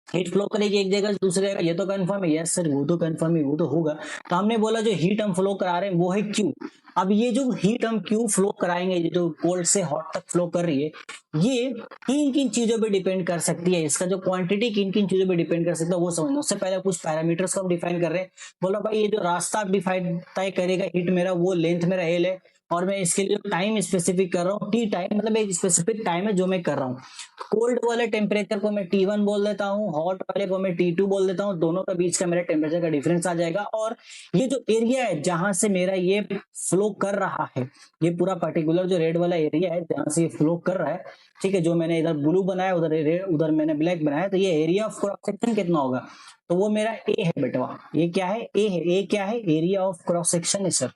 हीट फ्लो करेगी एक जगह से दूसरी जगह, ये तो कंफर्म है, यस सर वो तो कंफर्म है, वो तो होगा। तो हमने बोला जो हीट हम फ्लो करा रहे हैं वो है क्यू। अब ये जो हीट हम क्यू फ्लो कराएंगे, ये जो कोल्ड से हॉट तक फ्लो कर रही है, ये किन किन चीजों पे डिपेंड कर सकती है, इसका जो क्वांटिटी किन किन चीजों पे डिपेंड कर सकता है वो समझना। उससे पहले कुछ पैरामीटर्स को हम डिफाइन कर रहे हैं। बोला भाई ये जो रास्ता डिफाइन तय करेगा हीट मेरा, वो लेंथ मेरा एल है, और मैं इसके लिए टाइम स्पेसिफिक कर रहा हूँ, टी टाइम, मतलब एक स्पेसिफिक टाइम है जो मैं कर रहा हूँ। कोल्ड वाले टेम्परेचर को मैं T1 बोल देता हूँ, हॉट वाले को मैं T2 बोल देता हूँ, दोनों का बीच का मेरा टेम्परेचर का डिफरेंस आ जाएगा। और ये जो एरिया है जहां से मेरा ये फ्लो कर रहा है, ये पूरा पर्टिकुलर जो रेड वाला एरिया है जहां से ये फ्लो कर रहा है, ठीक है, जो मैंने इधर ब्लू बनाया उधर मैंने ब्लैक बनाया, तो ये एरिया ऑफ क्रॉस सेक्शन कितना होगा, तो वो मेरा ए है बेटवा। ये क्या है, ए है। ए क्या है, एरिया ऑफ क्रॉस सेक्शन है सर,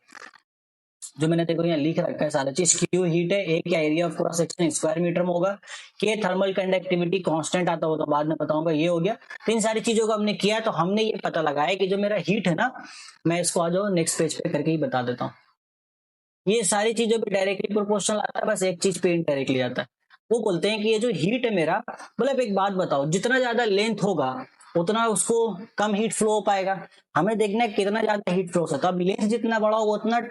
जो मैंने देखो यहाँ लिख रखा है सारा चीज। क्यू हीट है, ए क्या area of cross section square metre में होगा, के थर्मल कंडक्टिविटी कांस्टेंट आता हो तो बाद में बताऊंगा, ये हो गया। तो इन सारी चीजों को हमने किया, तो हमने ये पता लगाया कि जो मेरा हीट है ना, मैं इसको आ जाओ नेक्स्ट पेज पे करके ही बता देता हूँ। ये सारी चीजों पे डायरेक्टली प्रोपोर्शनल आता है, बस एक चीज पे इनडायरेक्टली आता है। वो बोलते हैं कि ये जो हीट है मेरा, मतलब एक बात बताओ, जितना ज्यादा लेंथ होगा उतना उसको कम हीट फ्लो हो पाएगा। हमें देखना है कितना ज्यादा हीट फ्लो होता है, अब लेंथ जितना बड़ा होगा उतना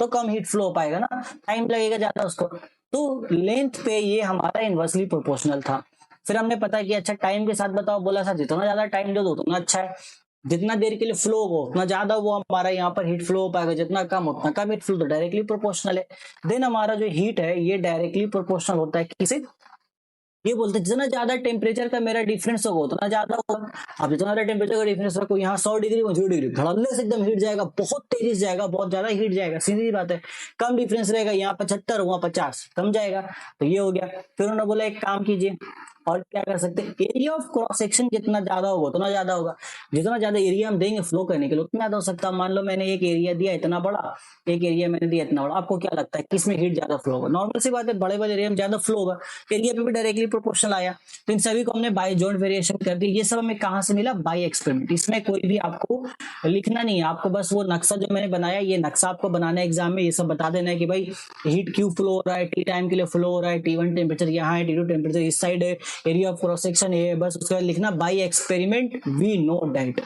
तो कम हीट फ्लो हो पाएगा ना, टाइम लगेगा ज्यादा उसको। तो लेंथ पे ये हमारा इनवर्सली प्रोपोर्शनल था। फिर हमने पता किया, अच्छा टाइम के साथ बताओ, बोला सर जितना ज्यादा टाइम दो उतना अच्छा है, जितना देर के लिए फ्लो हो उतना ज्यादा वो हमारा यहाँ पर हीट फ्लो हो पाएगा, जितना कम उतना कम हीट फ्लो, तो डायरेक्टली प्रोपोर्शनल है। देन हमारा जो हीट है ये डायरेक्टली प्रोपोर्शनल होता है किसे, ये बोलते हैं जितना ज्यादा टेम्परेचर का मेरा डिफरेंस होगा उतना ज्यादा होगा। अब जितना ज्यादा टेम्परेचर का डिफरेंस रखो, यहाँ 100 डिग्री में 0 डिग्री धड़ल्ले से एकदम हीट जाएगा, बहुत तेजी से जाएगा, बहुत ज्यादा हीट जाएगा, सीधी बात है। कम डिफरेंस रहेगा, यहाँ 75 वहां 50, कम जाएगा। तो ये हो गया। फिर उन्होंने बोला एक काम कीजिए, और क्या कर सकते हैं, एरिया ऑफ क्रॉस सेक्शन जितना ज्यादा होगा उतना ज्यादा होगा, जितना ज्यादा एरिया हम देंगे फ्लो करने के लिए उतना ज्यादा हो सकता है। मान लो मैंने एक एरिया दिया इतना बड़ा, एक एरिया मैंने दिया इतना बड़ा, आपको क्या लगता है किसमें हीट ज्यादा फ्लो होगा? नॉर्मल सी बात है, बड़े बड़े एरिया में ज्यादा फ्लो होगा, एरिया पे भी डायरेक्टली प्रोपोर्शनल आया। तो इन सभी को हमने बाय जॉइंट वेरिएशन कर दी। ये सब हमें कहां से मिला? By experiment. इसमें कोई भी आपको लिखना नहीं है, आपको बस वो नक्शा जो मैंने बनाया, ये नक्शा आपको बनाना है एग्जाम में, ये सब बता देना है कि भाई हीट क्यों फ्लो हो रहा है, टी टाइम के लिए फ्लो हो रहा है, T1 टेम्परेचर यहाँ है, T2 टेम्परेचर इस साइड है, एरिया ऑफ क्रॉस सेक्शन ये है, बस उसके बाद लिखना by experiment we know that.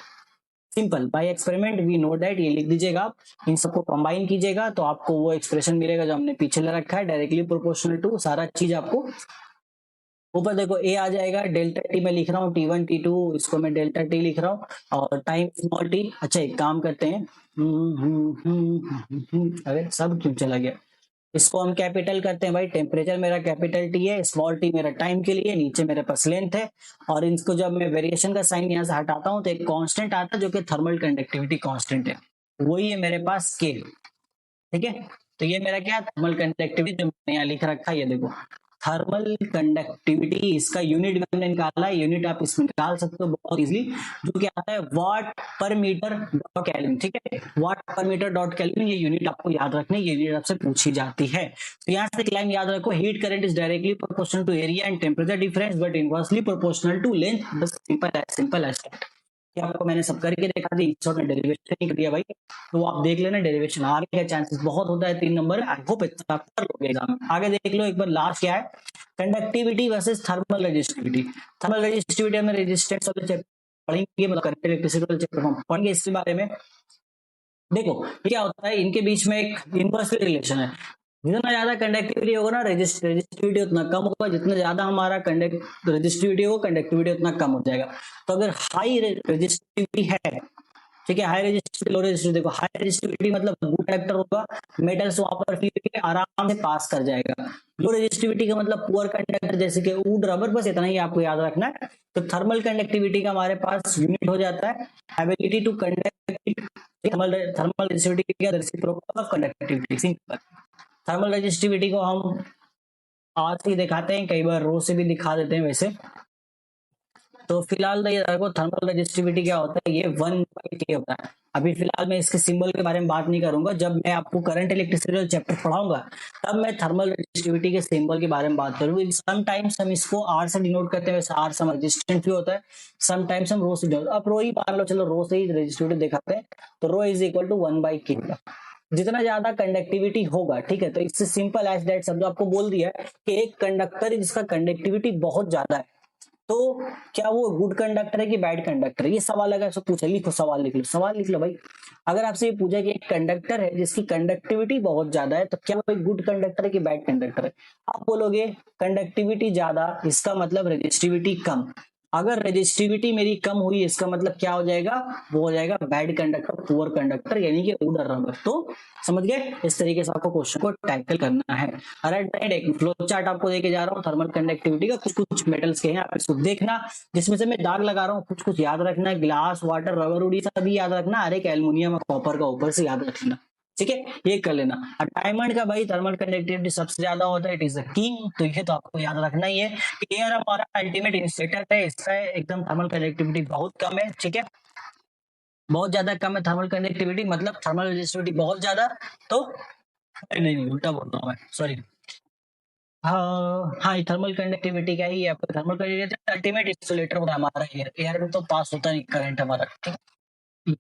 Simple, by experiment we know that, ये लिख दीजिएगा आप। इन सबको कंबाइन कीजिएगा तो आपको वो एक्सप्रेशन मिलेगा जो हमने पीछे ले रखा है, डायरेक्टली प्रोपोर्शनल टू सारा चीज आपको ऊपर देखो ए आ जाएगा। डेल्टा टी मैं लिख रहा हूँ, T1 T2, इसको मैं डेल्टा टी लिख रहा हूँ और टाइम स्मॉल टी। अच्छा एक काम करते हैं, अरे सब क्यों चला गया, इसको हम कैपिटल करते हैं भाई। टेम्परेचर मेरा कैपिटल टी है, स्मॉल टी मेरा टाइम के लिए, नीचे मेरे पास लेंथ है, और इनको जब मैं वेरिएशन का साइन यहाँ से हटाता हूँ तो एक कांस्टेंट आता है जो कि थर्मल कंडक्टिविटी कांस्टेंट है, वही है मेरे पास के। ठीक है, तो ये मेरा क्या, थर्मल कंडक्टिविटी जो मैंने यहाँ लिख रखा है, ये देखो थर्मल कंडक्टिविटी, इसका यूनिट भी हमने निकाला है, यूनिट आप इसमें निकाल सकते हो बहुत इजीली, जो कि आता है वाट पर मीटर डॉट केल्विन। ठीक है, वाट पर मीटर डॉट केल्विन, ये यूनिट आपको याद रखनी है, ये यूनिट आपसे पूछी जाती है। तो यहाँ से लाइन याद रखो, heat current is directly proportional to area and temperature difference but inversely proportional to length. बस सिंपल एज दैट। आपको मैंने सब करके दिखा दी, शॉर्ट में डेरिवेशन नहीं कर दिया भाई, तो आप देख लेना डेरिवेशन आने का चांसेस बहुत होता है 3 नंबर। आई होप इतना आप कर लोगे एग्जाम में। आगे देख लो एक बार, लास्ट क्या है, conductivity versus thermal resistivity. Thermal resistivity में रेजिस्टेंस वाले चैप्टर पढ़ेंगे, मतलब करंट इलेक्ट्रिसिटी वाले चैप्टर हम पढ़ेंगे इसके बारे में। देखो क्या होता है, इनके बीच में एक इनवर्सली रिलेशन है, जितना ज्यादा कंडक्टिविटी होगा ना रेजिस्टिविटी उतना कम होगा, जितना ज्यादा हमारा रेजिस्टिविटी होगा कंडक्टिविटी उतना कम हो जाएगा। तो अगर हाई रेजिस्टिविटी है, ठीक है, हाई रेजिस्टिविटी लो रेजिस्टिविटी, देखो हाई रेजिस्टिविटी मतलब गुड कंडक्टर होगा, मेटल्स वहां पर फिर आराम से पास कर जाएगा। लो रेजिस्टिविटी का मतलब पुअर कंडक्टर, जैसे कि वुड रबर, बस इतना ही आपको याद रखना है। तो थर्मल कंडक्टिविटी का हमारे पास यूनिट हो जाता है ability to conduct. Thermal resistivity का reciprocal of conductivity. Simple, thermal resistivity को हम आज ही दिखाते हैं, कई बार रो से भी दिखा देते हैं वैसे। तो फिलहाल ये देखो थर्मल रेजिस्टिविटी क्या होता है, ये 1/K होता है। अभी फिलहाल मैं इसके सिंबल के बारे में बात नहीं करूंगा, जब मैं आपको करंट इलेक्ट्रिसिटी चैप्टर पढ़ाऊंगा तब मैं थर्मल रेजिस्टिविटी के सिंबल के बारे में बात करूंगा। समटाइम्स हम इसको आर से डिनोट करते हैं, वैसे आर सम रेजिस्टेंस भी होता है, समटाइम्स हम रो से डिनोट। अब रो ही मान लो, चलो रो से ही रेजिस्टिविटी दिखाते हैं, तो रो इज इक्वल टू 1/K। जितना ज्यादा कंडक्टिविटी होगा, ठीक है, तो इससे सिंपल एज दैट समझो, आपको बोल दिया है कि एक कंडक्टर जिसका कंडक्टिविटी बहुत ज्यादा है, तो क्या वो गुड कंडक्टर है कि बैड कंडक्टर है? ये सवाल अगर आपसे पूछे, लिखो सवाल, लिख लो सवाल, लिख लो भाई। अगर आपसे ये पूछा कि एक कंडक्टर है जिसकी कंडक्टिविटी बहुत ज्यादा है, तो क्या वो एक गुड कंडक्टर है कि बैड कंडक्टर है? आप बोलोगे कंडक्टिविटी ज्यादा, इसका मतलब रेजिस्टिविटी कम। अगर रेजिस्टिविटी मेरी कम हुई, इसका मतलब क्या हो जाएगा, वो हो जाएगा बैड कंडक्टर, पुअर कंडक्टर, यानी कि उडर रबर। तो समझ गए, इस तरीके से आपको क्वेश्चन को टैकल करना है। एक फ्लो चार्ट आपको देके जा रहा हूँ थर्मल कंडक्टिविटी का, कुछ कुछ मेटल्स के हैं, आप इसको देखना, जिसमें से मैं दाग लगा रहा हूँ, कुछ कुछ याद रखना है, ग्लास, वाटर, रबर, उड़ी सभी याद रखना, अरे एल्युमिनियम और कॉपर का ऊपर से याद रखना। ठीक है, ये कर लेना। और डायमंड का भाई थर्मल कंडक्टिविटी सबसे ज्यादा होता है, इट इज द किंग, तो ये तो आपको याद रखना ही है कि एयर हमारा अल्टीमेट इंसुलेटर है, इसका एकदम थर्मल कंडक्टिविटी बहुत कम है। ठीक है, बहुत ज्यादा कम है थर्मल कंडक्टिविटी, मतलब थर्मल रेजिस्टिविटी बहुत ज्यादा। तो नहीं उल्टा बोल रहा हूँ मैं, सॉरी। हाँ, थर्मल कंडक्टिविटी का ही है, आपका थर्मल कंडक्टिविटी अल्टीमेट इंसुलेटर होता है हमारा एयर, एयर में तो पास होता नहीं करंट हमारा। ठीक है,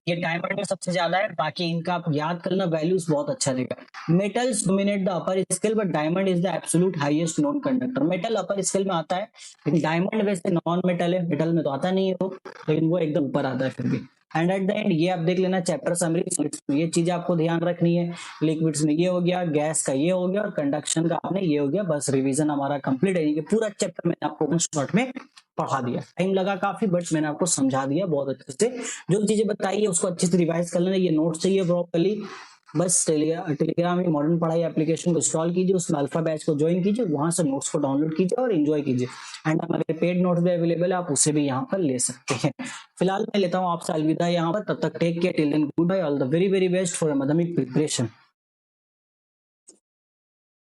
ये डायमंड में सबसे ज्यादा है, बाकी इनका आप याद करना, वैल्यूज बहुत अच्छा रहेगा। Metals dominate the upper scale but diamond is the absolute highest non conductor. Metal upper scale में आता है, लेकिन डायमंड वैसे नॉन मेटल है, मेटल में तो आता नहीं है वो, लेकिन वो एकदम ऊपर आता है फिर भी। एंड एट द एंड ये आप देख लेना चैप्टर समरी, सॉलिड्स में ये चीजें आपको ध्यान रखनी है, लिक्विड्स में ये हो गया, गैस का ये हो गया, और कंडक्शन का आपने ये हो गया। बस रिवीजन हमारा कंप्लीट है, पूरा चैप्टर मैंने आपको वन शॉट में पढ़ा दिया। टाइम लगा काफी, बट मैंने आपको समझा दिया बहुत अच्छे से। जो चीजें बताई है उसको अच्छे से रिवाइज कर लेना, ये नोट चाहिए प्रॉपरली। बस टेलीग्राम में मॉडर्न पढ़ाई एप्लीकेशन को इंस्टॉल कीजिए, उसमें अल्फा बैच को ज्वाइन कीजिए, वहां से नोट्स को डाउनलोड कीजिए और एंजॉय कीजिए। एंड हमारे पेड नोट्स भी अवेलेबल है, आप उसे भी यहाँ पर ले सकते हैं। फिलहाल मैं लेता हूँ आपसे अलविदा यहाँ पर, तब तक take care, till then good bye, all the very very best for Madhyamik preparation.